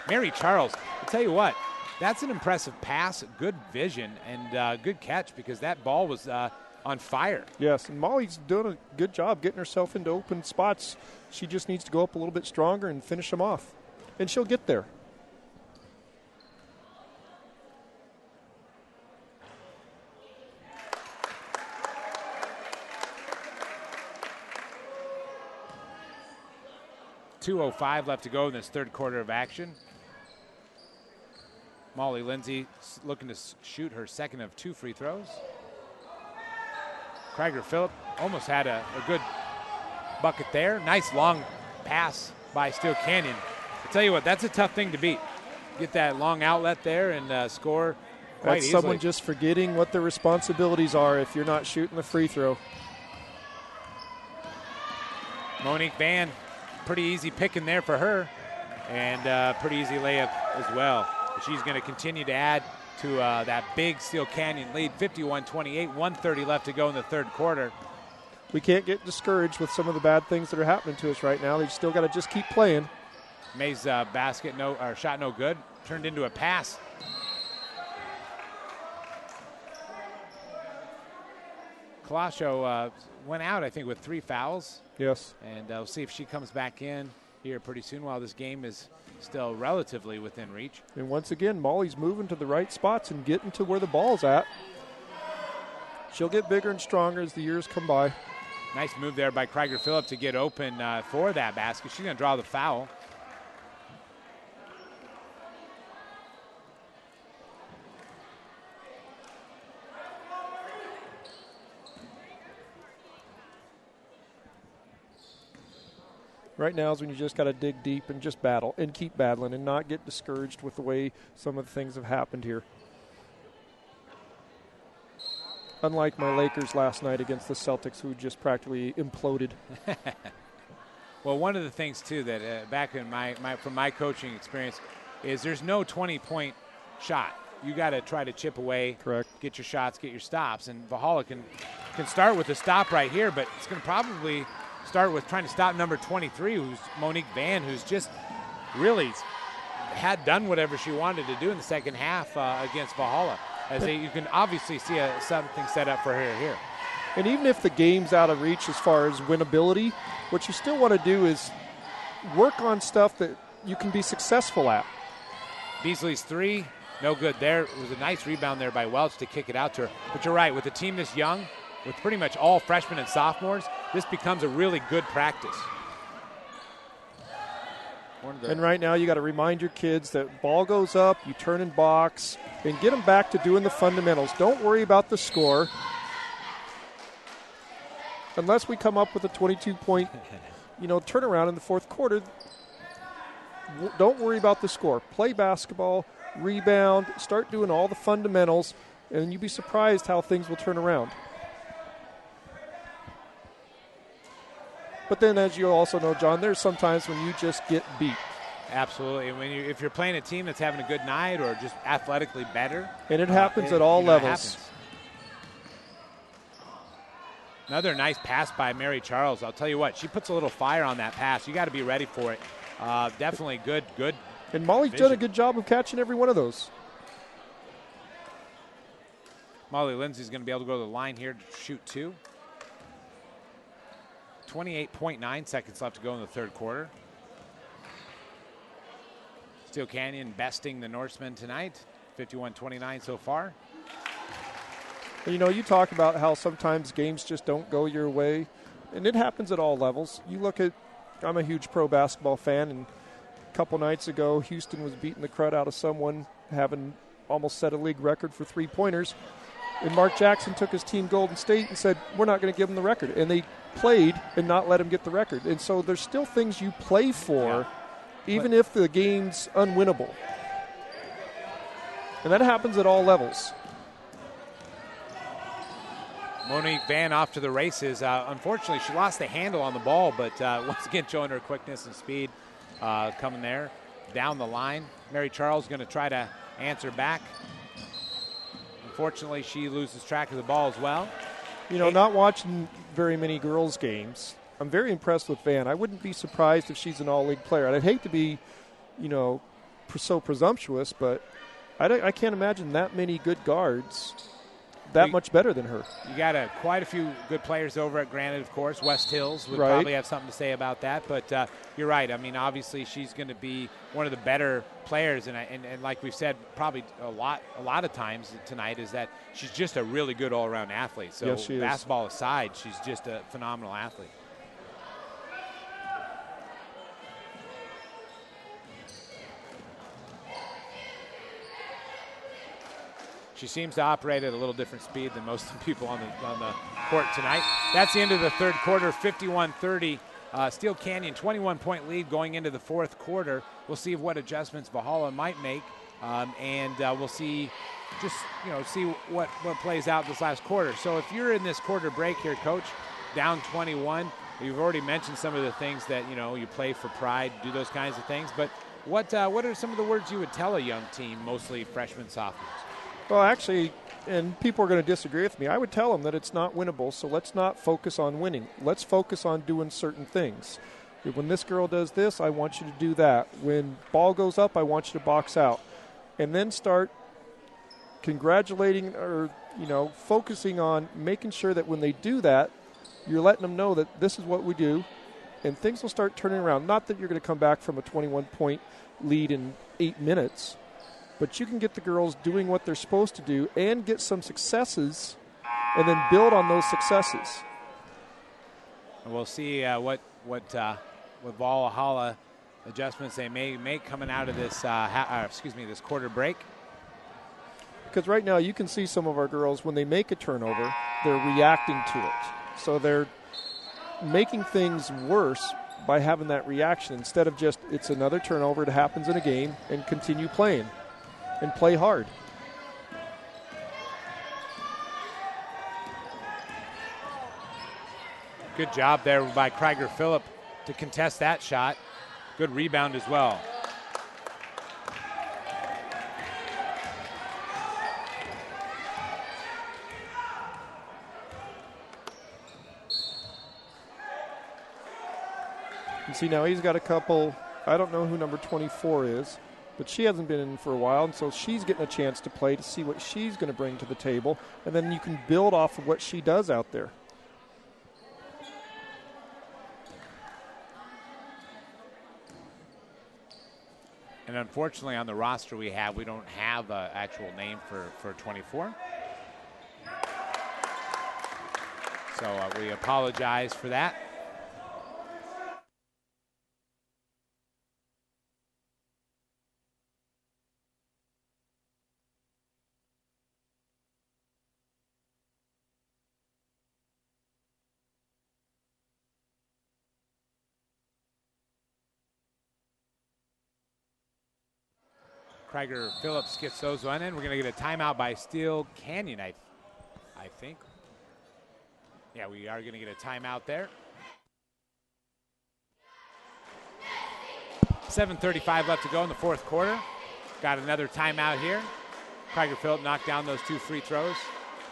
Mary Charles, I'll tell you what, that's an impressive pass, good vision, and good catch because that ball was on fire. Yes, and Molly's doing a good job getting herself into open spots. She just needs to go up a little bit stronger and finish them off, and she'll get there. .205 left to go in this third quarter of action. Molly Lindsay looking to shoot her second of 2 free throws. Krieger Phillip almost had a good bucket there. Nice long pass by Steele Canyon. I tell you what, that's a tough thing to beat. Get that long outlet there and score quite That's easily. someone just forgetting what their responsibilities are if you're not shooting the free throw. Monique Van, pretty easy picking there for her, and pretty easy layup as well. She's going to continue to add to that big Steele Canyon lead, 51-28, 1:30 left to go in the third quarter. We can't get discouraged with some of the bad things that are happening to us right now. They've still got to just keep playing. May's shot no good, turned into a pass. Kalasho went out, I think, with 3 fouls. Yes. And we'll see if she comes back in here pretty soon while this game is still relatively within reach. And once again, Molly's moving to the right spots and getting to where the ball's at. She'll get bigger and stronger as the years come by. Nice move there by Krieger Phillip to get open for that basket. She's going to draw the foul. Right now is when you just got to dig deep and just battle and keep battling and not get discouraged with the way some of the things have happened here. Unlike my Lakers last night against the Celtics, who just practically imploded. Well, one of the things, too, that back in from my coaching experience is there's no 20-point shot. You got to try to chip away, correct, get your shots, get your stops. And Valhalla can start with a stop right here, but it's going to probably start with trying to stop number 23, who's Monique Van, who's just really had done whatever she wanted to do in the second half against Valhalla. You can obviously see something set up for her here. And even if the game's out of reach as far as winnability, what you still want to do is work on stuff that you can be successful at. Beasley's 3, no good there. It was a nice rebound there by Welch to kick it out to her. But you're right, with a team this young, with pretty much all freshmen and sophomores, this becomes a really good practice. And right now you got to remind your kids that ball goes up, you turn and box, and get them back to doing the fundamentals. Don't worry about the score. Unless we come up with a 22-point, turnaround in the fourth quarter, don't worry about the score. Play basketball, rebound, start doing all the fundamentals, and you'd be surprised how things will turn around. But then, as you also know, John, there's sometimes when you just get beat. Absolutely. If you're playing a team that's having a good night or just athletically better. And it happens at all levels. Another nice pass by Mary Charles. I'll tell you what, she puts a little fire on that pass. You got to be ready for it. Definitely good. And Molly's done a good job of catching every one of those. Molly Lindsay's going to be able to go to the line here to shoot 2. 28.9 seconds left to go in the third quarter. Steele Canyon besting the Norsemen tonight, 51-29 so far. You talk about how sometimes games just don't go your way, and it happens at all levels. You look at, I'm a huge pro basketball fan, and a couple nights ago, Houston was beating the crud out of someone, having almost set a league record for 3-pointers. And Mark Jackson took his team Golden State and said, we're not going to give them the record. And they played and not let him get the record. And so there's still things you play for, even if the game's unwinnable. And that happens at all levels. Monique Van off to the races. Unfortunately, she lost the handle on the ball, but once again showing her quickness and speed coming there down the line. Mary Charles going to try to answer back. Unfortunately, she loses track of the ball as well. You know, not watching very many girls' games, I'm very impressed with Van. I wouldn't be surprised if she's an all-league player. And I'd hate to be, you know, so presumptuous, but I can't imagine that many good guards that much better than her. You got quite a few good players over at Granite, of course. West Hills would Right. probably have something to say about that. But you're right. I mean, obviously, she's going to be one of the better players. And like we've said probably a lot of times tonight is that she's just a really good all-around athlete. So Yes, she is. basketball aside, she's just a phenomenal athlete. She seems to operate at a little different speed than most of the people on the court tonight. That's the end of the third quarter, 51-30. Steele Canyon, 21-point lead going into the fourth quarter. We'll see what adjustments Valhalla might make, and we'll see what plays out this last quarter. So if you're in this quarter break here, Coach, down 21, you've already mentioned some of the things that, you play for pride, do those kinds of things. But what are some of the words you would tell a young team, mostly freshmen, sophomores? Well, actually, and people are going to disagree with me, I would tell them that it's not winnable, so let's not focus on winning. Let's focus on doing certain things. When this girl does this, I want you to do that. When ball goes up, I want you to box out. And then start congratulating or, focusing on making sure that when they do that, you're letting them know that this is what we do, and things will start turning around. Not that you're going to come back from a 21-point lead in 8 minutes, but you can get the girls doing what they're supposed to do and get some successes and then build on those successes. And we'll see what Valhalla adjustments they may make coming out of this this quarter break. Because right now you can see some of our girls, when they make a turnover, they're reacting to it. So they're making things worse by having that reaction instead of just it's another turnover, it happens in a game, and continue playing. And play hard. Good job there by Krieger Phillip to contest that shot. Good rebound as well. You see now he's got a couple, I don't know who number 24 is, but she hasn't been in for a while, and so she's getting a chance to play to see what she's going to bring to the table, and then you can build off of what she does out there. And unfortunately on the roster we don't have an actual name for 24. So we apologize for that. Krieger Phillips gets those one in. We're going to get a timeout by Steele Canyon, I think. Yeah, we are going to get a timeout there. 7:35 left to go in the fourth quarter. Got another timeout here. Krieger Phillips knocked down those 2 free throws.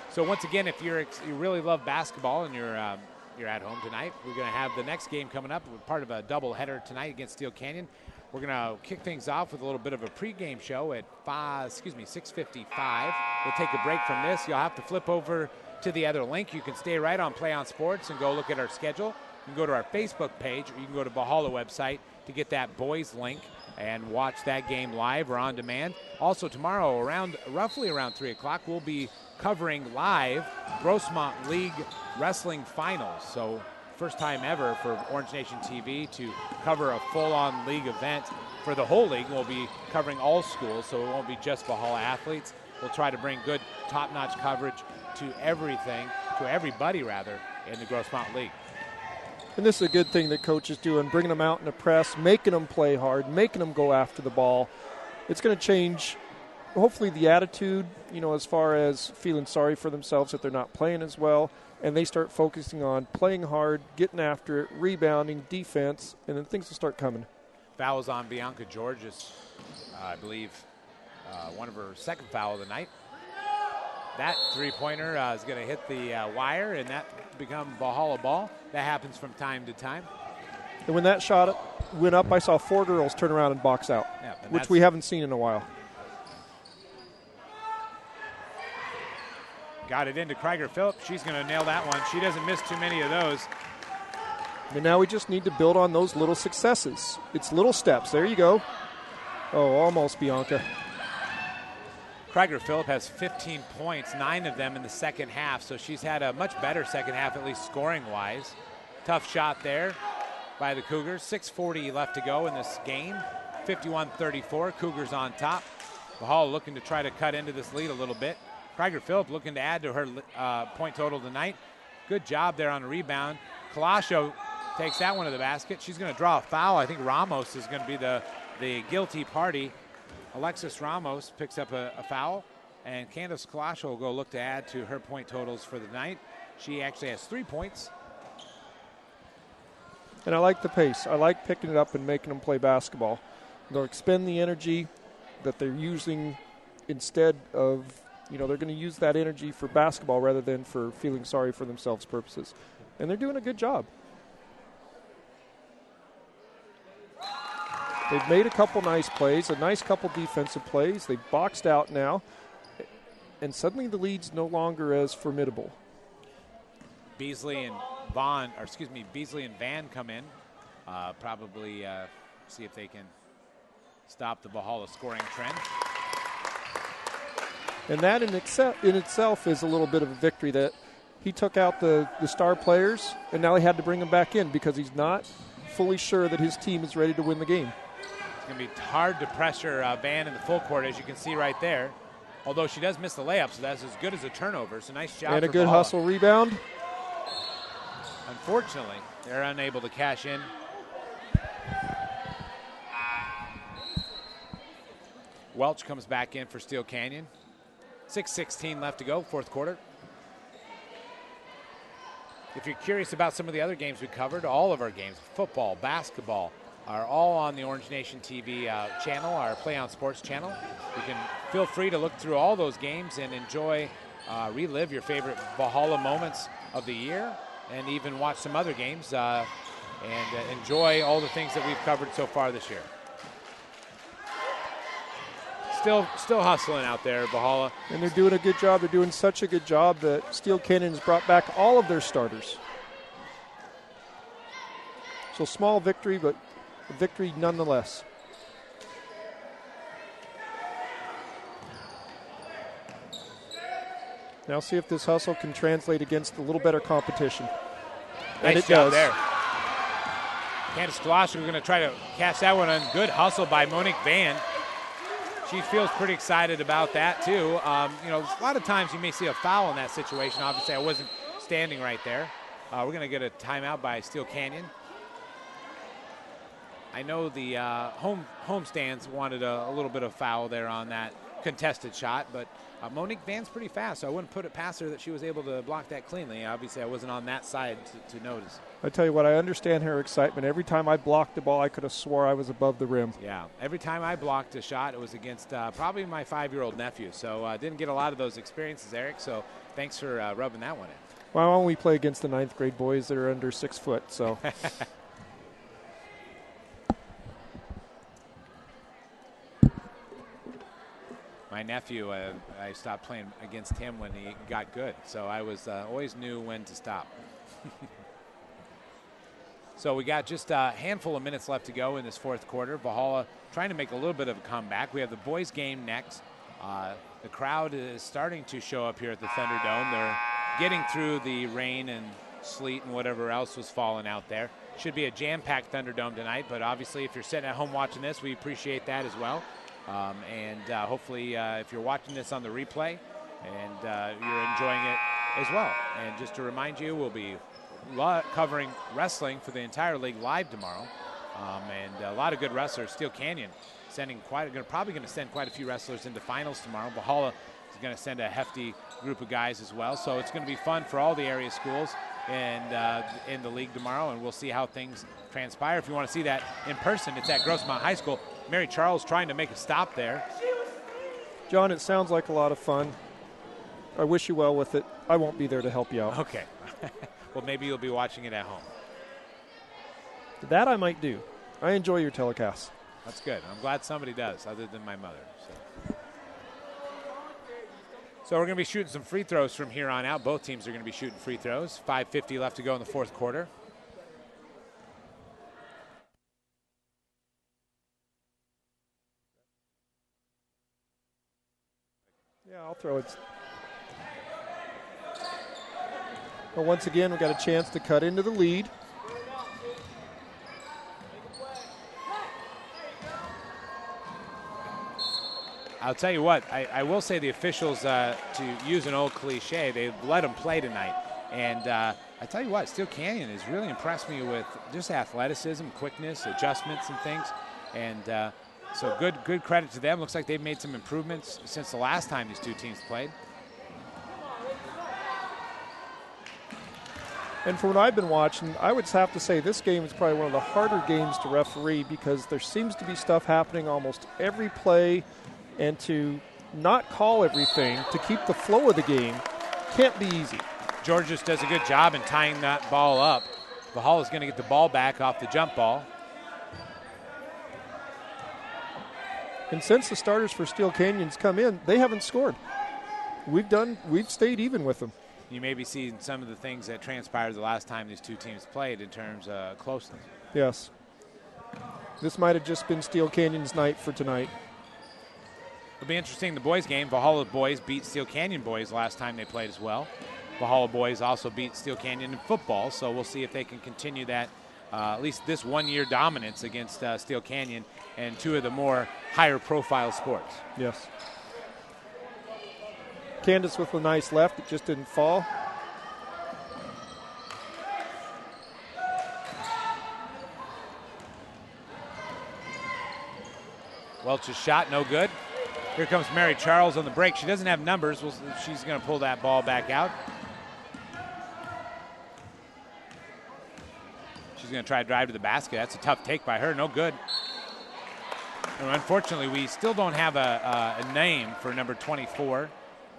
So once again, if you really love basketball and you're at home tonight, we're going to have the next game coming up. We're part of a doubleheader tonight against Steele Canyon. We're going to kick things off with a little bit of a pregame show at 6:55. We'll take a break from this. You'll have to flip over to the other link. You can stay right on Play On Sports and go look at our schedule. You can go to our Facebook page, or you can go to Valhalla website to get that boys link and watch that game live or on demand. Also tomorrow, roughly around 3 o'clock, we'll be covering live Grossmont League Wrestling Finals. So first time ever for Orange Nation TV to cover a full-on league event for the whole league. We'll be covering all schools, so it won't be just Valhalla athletes. We'll try to bring good, top-notch coverage to everybody in the Grossmont League. And this is a good thing that Coach is doing, bringing them out in the press, making them play hard, making them go after the ball. It's going to change hopefully the attitude, as far as feeling sorry for themselves that they're not playing as well, and they start focusing on playing hard, getting after it, rebounding, defense, and then things will start coming. Fouls on Bianca Georges, I believe one of her second foul of the night. That three-pointer is going to hit the wire, and that become Valhalla ball. That happens from time to time. And when that shot went up, I saw 4 girls turn around and box out, which we haven't seen in a while. Got it into Krieger Phillips. She's going to nail that one. She doesn't miss too many of those. And now we just need to build on those little successes. It's little steps. There you go. Oh, almost, Bianca. Krieger Phillip has 15 points, 9 of them in the second half, so she's had a much better second half, at least scoring-wise. Tough shot there by the Cougars. 6:40 left to go in this game. 51-34, Cougars on top. Valhalla looking to try to cut into this lead a little bit. Krieger Phillip looking to add to her point total tonight. Good job there on the rebound. Kalasho takes that one to the basket. She's going to draw a foul. I think Ramos is going to be the guilty party. Alexis Ramos picks up a foul, and Candace Kalasho will go look to add to her point totals for the night. She actually has 3 points. And I like the pace. I like picking it up and making them play basketball. They'll expend the energy that they're using instead of, they're going to use that energy for basketball rather than for feeling sorry for themselves purposes. And they're doing a good job. They've made a couple nice plays, a nice couple defensive plays. They've boxed out now, and suddenly the lead's no longer as formidable. Beasley and Van come in. Probably see if they can stop the Valhalla scoring trend. And that in itself is a little bit of a victory that he took out the star players, and now he had to bring them back in because he's not fully sure that his team is ready to win the game. It's going to be hard to pressure Van in the full court, as you can see right there. Although she does miss the layup, so that's as good as a turnover. So nice job. And a for good Valhalla. hustle rebound. Unfortunately, they're unable to cash in. Welch comes back in for Steele Canyon. 6:16 left to go, fourth quarter. If you're curious about some of the other games we covered, all of our games, football, basketball, are all on the Orange Nation TV channel, our Play On Sports channel. You can feel free to look through all those games and enjoy, relive your favorite Valhalla moments of the year, and even watch some other games and enjoy all the things that we've covered so far this year. Still hustling out there, Valhalla. And they're doing a good job. They're doing such a good job that Steele Canyon has brought back all of their starters. So small victory, but a victory nonetheless. Now see if this hustle can translate against a little better competition. And Nice it job does. there. Candace Kalasho going to try to catch that one on. Good hustle by Monique Van. She feels pretty excited about that, too. A lot of times you may see a foul in that situation. Obviously, I wasn't standing right there. We're going to get a timeout by Steele Canyon. I know the home stands wanted a little bit of foul there on that contested shot, but Monique Van's pretty fast, so I wouldn't put it past her that she was able to block that cleanly. Obviously, I wasn't on that side to notice. I tell you what, I understand her excitement. Every time I blocked the ball, I could have swore I was above the rim. Yeah, every time I blocked a shot, it was against probably my 5-year-old nephew, so I didn't get a lot of those experiences, Eric, so thanks for rubbing that one in. Well, I only play against the 9th grade boys that are under 6 foot, so... My nephew, I stopped playing against him when he got good, so I was always knew when to stop. So we got just a handful of minutes left to go in this fourth quarter. Valhalla trying to make a little bit of a comeback. We have the boys' game next. The crowd is starting to show up here at the Thunderdome. They're getting through the rain and sleet and whatever else was falling out there. Should be a jam-packed Thunderdome tonight, but obviously if you're sitting at home watching this, we appreciate that as well. Hopefully if you're watching this on the replay and you're enjoying it as well. And just to remind you, we'll be covering wrestling for the entire league live tomorrow. And a lot of good wrestlers. Steele Canyon probably going to send quite a few wrestlers into finals tomorrow. Valhalla is going to send a hefty group of guys as well. So it's going to be fun for all the area schools and in the league tomorrow, and we'll see how things transpire. If you want to see that in person, it's at Grossmont High School. Mary Charles trying to make a stop there. John, it sounds like a lot of fun. I wish you well with it. I won't be there to help you out. Okay. Well, maybe you'll be watching it at home. That I might do. I enjoy your telecasts. That's good. I'm glad somebody does, other than my mother. So we're going to be shooting some free throws from here on out. Both teams are going to be shooting free throws. 5:50 left to go in the fourth quarter. Yeah, I'll throw it. Well, once again, we've got a chance to cut into the lead. I'll tell you what, I will say the officials, to use an old cliche, they've let them play tonight. And I tell you what, Steele Canyon has really impressed me with just athleticism, quickness, adjustments and things. And so good credit to them. Looks like they've made some improvements since the last time these two teams played. And from what I've been watching, I would have to say this game is probably one of the harder games to referee because there seems to be stuff happening almost every play, and to not call everything, to keep the flow of the game, can't be easy. Georges does a good job in tying that ball up. Valhalla is going to get the ball back off the jump ball. And since the starters for Steele Canyon's come in, they haven't scored. We've stayed even with them. You may be seeing some of the things that transpired the last time these two teams played in terms of closeness. Yes. This might have just been Steele Canyon's night for tonight. It'll be interesting, the boys game. Valhalla boys beat Steele Canyon boys last time they played as well. Valhalla boys also beat Steele Canyon in football, so we'll see if they can continue that, at least this one-year dominance against Steele Canyon and two of the more higher-profile sports. Yes. Candace with a nice left. It just didn't fall. Welch's shot, no good. Here comes Mary Charles on the break. She doesn't have numbers. She's going to pull that ball back out. She's going to try to drive to the basket. That's a tough take by her. No good. And unfortunately, we still don't have a name for number 24,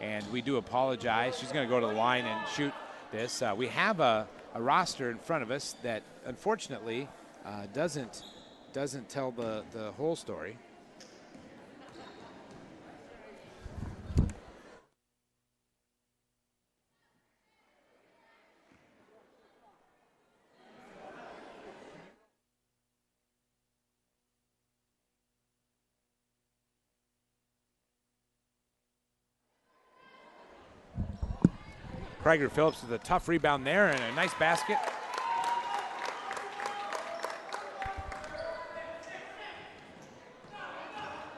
and we do apologize. She's going to go to the line and shoot this. We have a roster in front of us that, unfortunately, doesn't tell the whole story. Krager Phillips with a tough rebound there and a nice basket.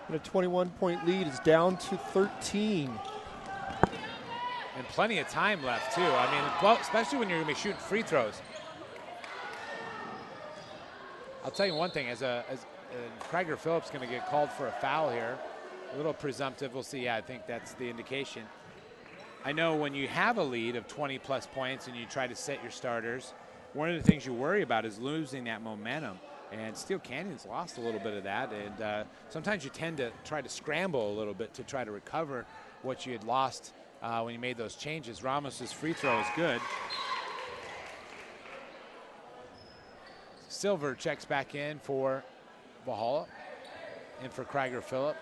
And a 21-point lead is down to 13. And plenty of time left, too. I mean, well, especially when you're going to be shooting free throws. I'll tell you one thing, as Krager Phillips going to get called for a foul here. A little presumptive. We'll see. Yeah, I think that's the indication. I know when you have a lead of 20-plus points and you try to set your starters, one of the things you worry about is losing that momentum. And Steele Canyon's lost a little bit of that. And sometimes you tend to try to scramble a little bit to try to recover what you had lost when you made those changes. Ramos's free throw is good. Silver checks back in for Valhalla and for Krager Phillip.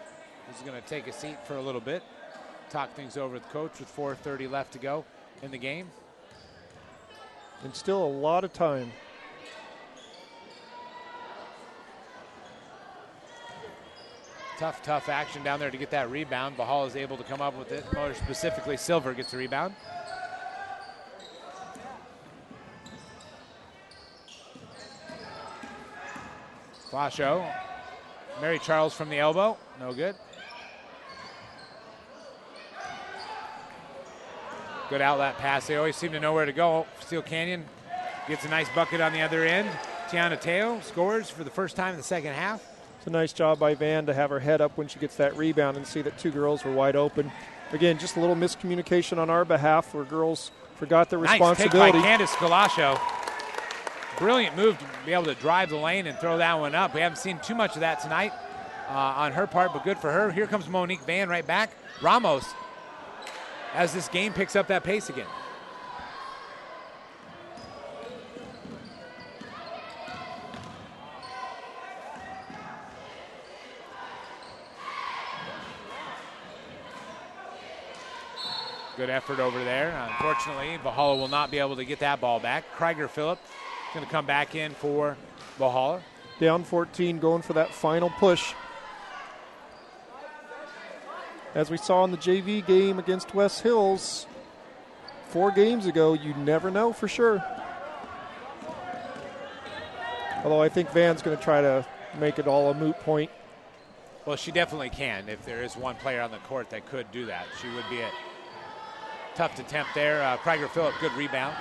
He's going to take a seat for a little bit. Talk things over with the coach with 4:30 left to go in the game. And still a lot of time. Tough action down there to get that rebound. Valhalla is able to come up with it. More specifically, Silver gets the rebound. Flasho. Mary Charles from the elbow. No good. Good outlet pass. They always seem to know where to go. Steele Canyon gets a nice bucket on the other end. Tiana Teo scores for the first time in the second half. It's a nice job by Van to have her head up when she gets that rebound and see that two girls were wide open. Again, just a little miscommunication on our behalf where girls forgot their responsibility. Nice take by Candace Galasho. Brilliant move to be able to drive the lane and throw that one up. We haven't seen too much of that tonight on her part, but good for her. Here comes Monique Van right back. Ramos, as this game picks up that pace again. Good effort over there. Unfortunately, Valhalla will not be able to get that ball back. Krieger Phillip is going to come back in for Valhalla. Down 14, going for that final push. As we saw in the JV game against West Hills 4 games ago, you never know for sure. Although I think Van's going to try to make it all a moot point. Well, she definitely can. If there is one player on the court that could do that, she would be it. Tough attempt there. Krieger Phillip, good rebound.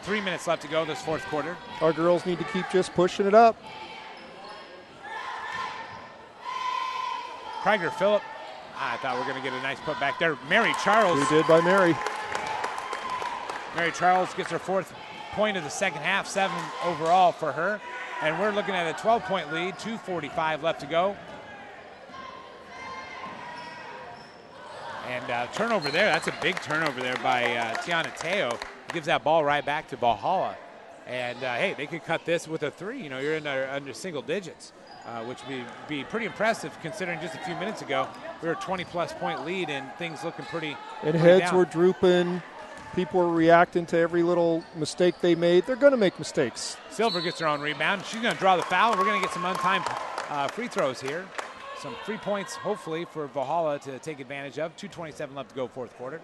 3 minutes left to go this fourth quarter. Our girls need to keep just pushing it up. Krieger Phillip, I thought we were going to get a nice put back there. Mary Charles. We did by Mary. Mary Charles gets her 4th point of the second half, 7 overall for her. And we're looking at a 12-point lead, 2:45 left to go. And turnover there, that's a big turnover there by Tiana Teo. Gives that ball right back to Valhalla. And, hey, they could cut this with a 3. You know, you're under single digits, which would be pretty impressive considering just a few minutes ago we were a 20-plus point lead and things looking pretty And heads down. were drooping. People were reacting to every little mistake they made. They're going to make mistakes. Silver gets her own rebound. She's going to draw the foul. We're going to get some untimed free throws here. Some free points, hopefully, for Valhalla to take advantage of. 2:27 left to go, fourth quarter.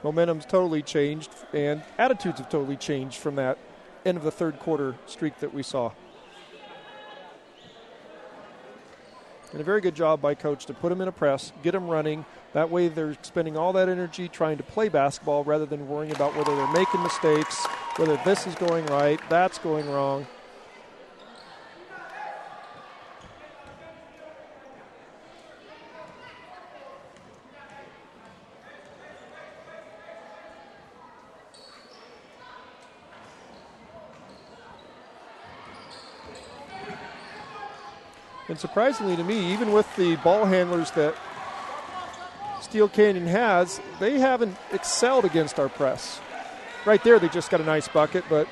Momentum's totally changed, and attitudes have totally changed from that end of the third quarter streak that we saw. And a very good job by Coach to put them in a press, get them running. That way they're spending all that energy trying to play basketball rather than worrying about whether they're making mistakes, whether this is going right, that's going wrong. And surprisingly to me, even with the ball handlers that Steele Canyon has, they haven't excelled against our press. Right there, they just got a nice bucket, but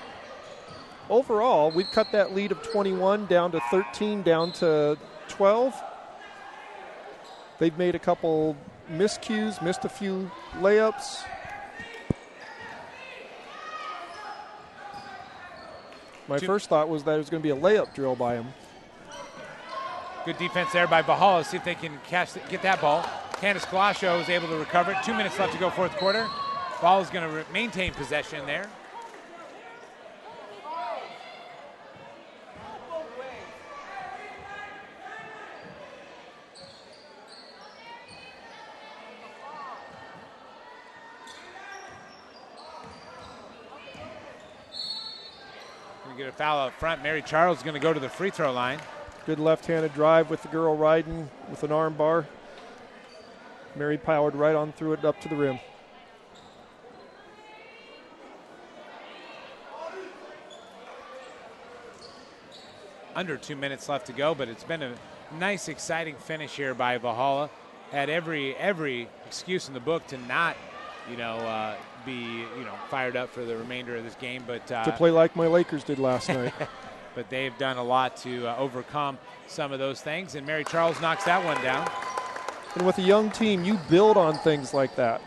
overall, we've cut that lead of 21 down to 13, down to 12. They've made a couple miscues, missed a few layups. My first thought was that it was going to be a layup drill by him. Good defense there by Valhalla. See if they can get that ball. Candace Galasho is able to recover it. 2 minutes left to go, fourth quarter. Ball is going to maintain possession there. Going to get a foul up front. Mary Charles is going to go to the free throw line. Good left-handed drive with the girl riding with an arm bar. Mary powered right on through it up to the rim. Under 2 minutes left to go, but it's been a nice, exciting finish here by Valhalla. Had every excuse in the book to not, be fired up for the remainder of this game, but to play like my Lakers did last night. But they've done a lot to overcome some of those things, and Mary Charles knocks that one down. And with a young team, you build on things like that.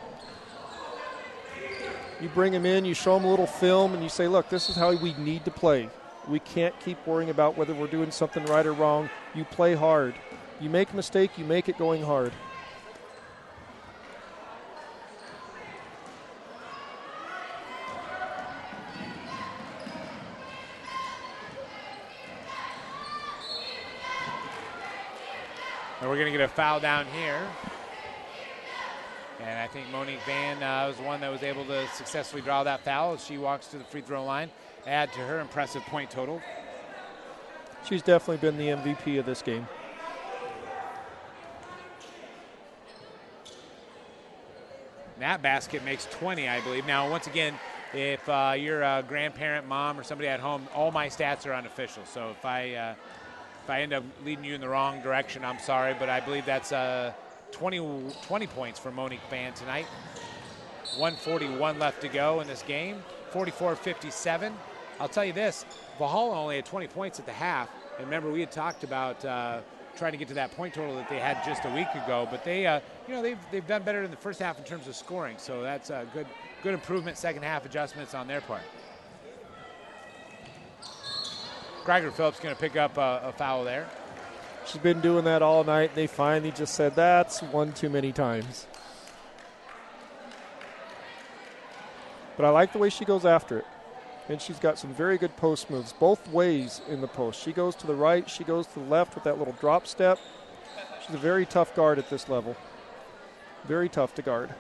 You bring them in, you show them a little film, and you say, look, this is how we need to play. We can't keep worrying about whether we're doing something right or wrong. You play hard. You make a mistake, you make it going hard. And we're going to get a foul down here. And I think Monique Van was the one that was able to successfully draw that foul as she walks to the free throw line, add to her impressive point total. She's definitely been the MVP of this game. That basket makes 20, I believe. Now, once again, if you're a grandparent, mom, or somebody at home, all my stats are unofficial. So if I end up leading you in the wrong direction, I'm sorry, but I believe that's 20 points for Monique Fan tonight. 1:41 left to go in this game. 44-57. I'll tell you this, Valhalla only had 20 points at the half. And remember, we had talked about trying to get to that point total that they had just a week ago. But they've done better in the first half in terms of scoring. So that's a good improvement, second half adjustments on their part. Greiger Phillips going to pick up a foul there. She's been doing that all night. They finally just said, that's one too many times. But I like the way she goes after it. And she's got some very good post moves, both ways in the post. She goes to the right, she goes to the left with that little drop step. She's a very tough guard at this level. Very tough to guard.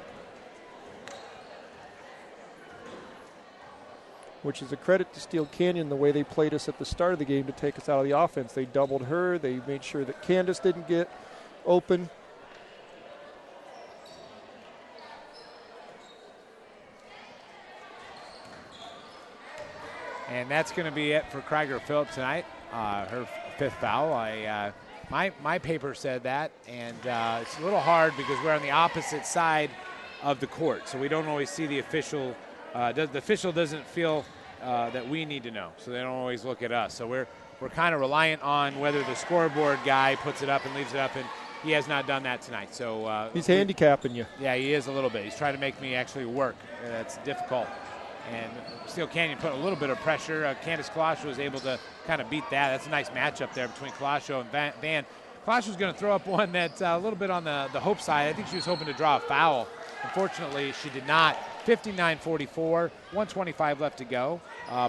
Which is a credit to Steele Canyon, the way they played us at the start of the game to take us out of the offense. They doubled her. They made sure that Candace didn't get open. And that's going to be it for Greiger Phillips tonight. Her fifth foul. My paper said that, and it's a little hard because we're on the opposite side of the court, so we don't always see the official. The official doesn't feel that we need to know, so they don't always look at us. So we're kind of reliant on whether the scoreboard guy puts it up and leaves it up, and he has not done that tonight. So he's handicapping you. Yeah, he is a little bit. He's trying to make me actually work. That's difficult. And Steele Canyon put a little bit of pressure. Candace Colosio was able to kind of beat that. That's a nice matchup there between Colosio and Van. Colosio was going to throw up one that's a little bit on the hope side. I think she was hoping to draw a foul. Unfortunately, she did not. 59-44, 125 left to go.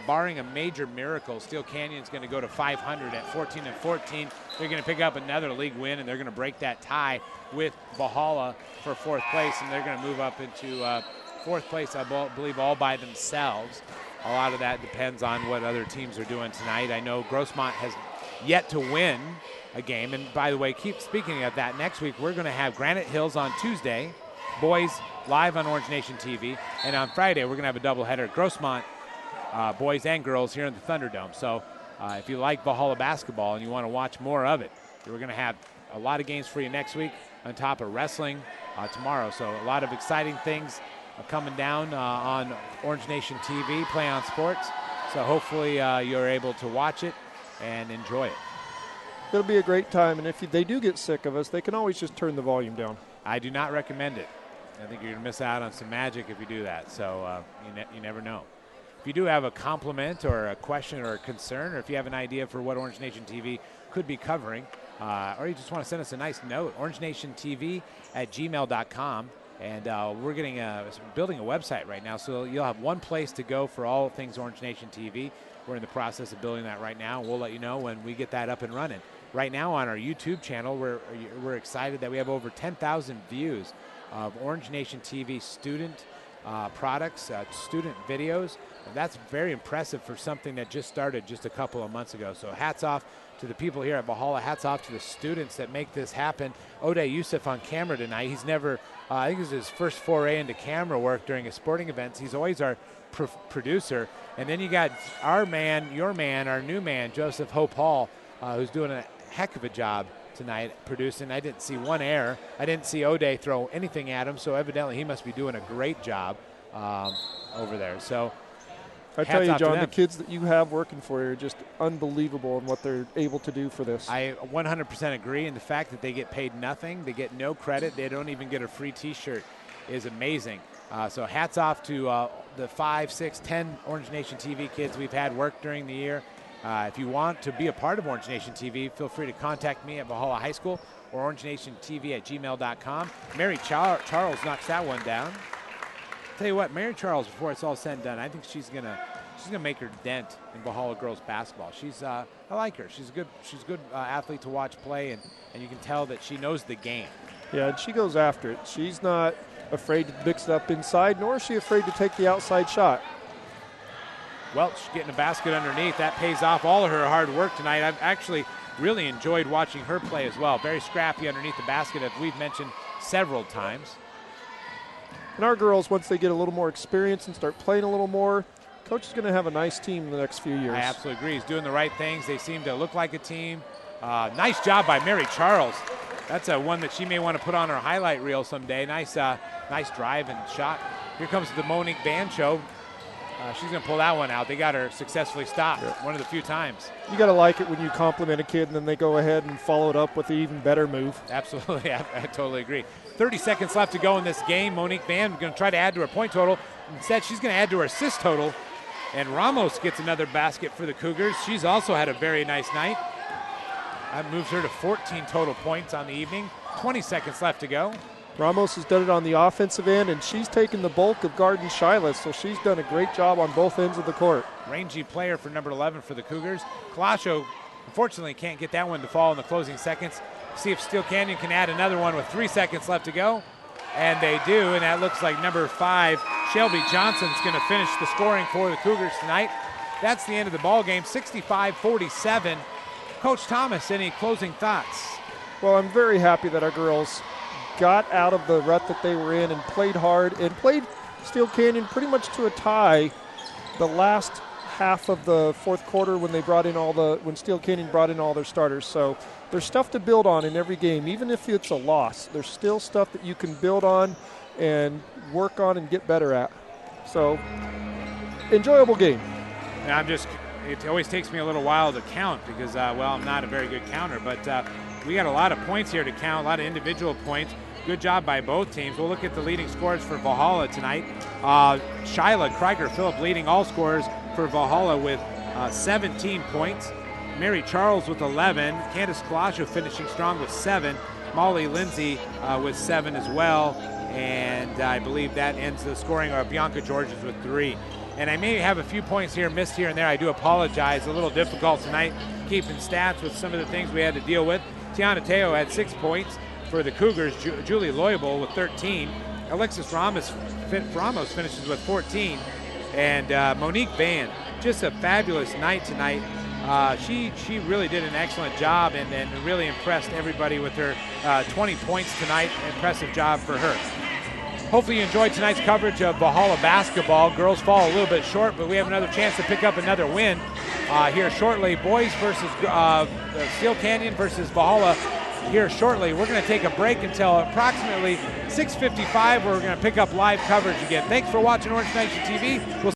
Barring a major miracle, Steele Canyon's going to go to 500 at 14-14. They're going to pick up another league win, and they're going to break that tie with Valhalla for fourth place, and they're going to move up into fourth place, I believe, all by themselves. A lot of that depends on what other teams are doing tonight. I know Grossmont has yet to win a game. And by the way, keep speaking of that, next week we're going to have Granite Hills on Tuesday, boys live on Orange Nation TV. And on Friday, we're going to have a doubleheader, Grossmont boys and girls here in the Thunderdome. So if you like Valhalla basketball and you want to watch more of it, we're going to have a lot of games for you next week on top of wrestling tomorrow. So a lot of exciting things coming down on Orange Nation TV, Play on Sports. So hopefully you're able to watch it and enjoy it. It'll be a great time, and if they do get sick of us, they can always just turn the volume down. I do not recommend it. I think you're going to miss out on some magic if you do that, so you never know. If you do have a compliment or a question or a concern, or if you have an idea for what Orange Nation TV could be covering, or you just want to send us a nice note, orangenationtv@gmail.com. And we're building a website right now, so you'll have one place to go for all things Orange Nation TV. We're in the process of building that right now, and we'll let you know when we get that up and running. Right now on our YouTube channel, we're excited that we have over 10,000 views of Orange Nation TV student products, student videos. And that's very impressive for something that just started just a couple of months ago. So hats off to the people here at Valhalla. Hats off to the students that make this happen. Oday Youssef on camera tonight. He's never, I think it was his first foray into camera work during a sporting event. He's always our producer. And then you got our man, your man, our new man, Joseph Hope Hall, who's doing a heck of a job tonight producing. I didn't see one error. I didn't see Oday throw anything at him, so evidently he must be doing a great job over there. So I tell you, John, the kids that you have working for you are just unbelievable in what they're able to do for this. I 100% agree, and the fact that they get paid nothing, they get no credit, they don't even get a free T-shirt is amazing. So hats off to the 5, 6, 10 Orange Nation TV kids we've had work during the year. If you want to be a part of Orange Nation TV, feel free to contact me at Valhalla High School or orangenationtv@gmail.com. Mary Charles knocks that one down. Tell you what, Mary Charles, before it's all said and done, I think she's gonna make her dent in Valhalla girls basketball. I like her. She's a good athlete to watch play, and you can tell that she knows the game. Yeah, and she goes after it. She's not afraid to mix it up inside, nor is she afraid to take the outside shot. Welch getting a basket underneath. That pays off all of her hard work tonight. I've actually really enjoyed watching her play as well. Very scrappy underneath the basket, as we've mentioned several times. And our girls, once they get a little more experience and start playing a little more, Coach is going to have a nice team in the next few years. I absolutely agree. He's doing the right things. They seem to look like a team. Nice job by Mary Charles. That's one that she may want to put on her highlight reel someday. Nice drive and shot. Here comes the Monique Van show. She's going to pull that one out. They got her successfully stopped one of the few times. You got to like it when you compliment a kid and then they go ahead and follow it up with an even better move. Absolutely. I totally agree. 30 seconds left to go in this game. Monique Van going to try to add to her point total. Instead, she's going to add to her assist total. And Ramos gets another basket for the Cougars. She's also had a very nice night. That moves her to 14 total points on the evening. 20 seconds left to go. Ramos has done it on the offensive end, and she's taken the bulk of guarding Shyla, so she's done a great job on both ends of the court. Rangy player for number 11 for the Cougars. Kalasho, unfortunately, can't get that one to fall in the closing seconds. See if Steele Canyon can add another one with 3 seconds left to go. And they do, and that looks like number 5, Shelby Johnson's going to finish the scoring for the Cougars tonight. That's the end of the ball game, 65-47. Coach Thomas, any closing thoughts? Well, I'm very happy that our girls got out of the rut that they were in and played hard and played Steele Canyon pretty much to a tie the last half of the fourth quarter when when Steele Canyon brought in all their starters. So there's stuff to build on in every game, even if it's a loss. There's still stuff that you can build on and work on and get better at. So enjoyable game. It always takes me a little while to count because, I'm not a very good counter, but we got a lot of points here to count, a lot of individual points. Good job by both teams. We'll look at the leading scorers for Valhalla tonight. Shyla Krieger-Phillip leading all scorers for Valhalla with 17 points. Mary Charles with 11. Candace Kalasho finishing strong with 7. Molly Lindsay with 7 as well. And I believe that ends the scoring. Bianca Georges with 3. And I may have a few points here missed here and there. I do apologize. A little difficult tonight keeping stats with some of the things we had to deal with. Tiana Teo had 6 points for the Cougars. Julie Loyable with 13. Alexis Ramos finishes with 14. And Monique Van, just a fabulous night tonight. She really did an excellent job and really impressed everybody with her 20 points tonight. Impressive job for her. Hopefully you enjoyed tonight's coverage of Valhalla basketball. Girls fall a little bit short, but we have another chance to pick up another win here shortly. Boys versus Steele Canyon versus Valhalla here shortly. We're going to take a break until approximately 6:55. We're going to pick up live coverage again. Thanks for watching Orange Nation TV. We'll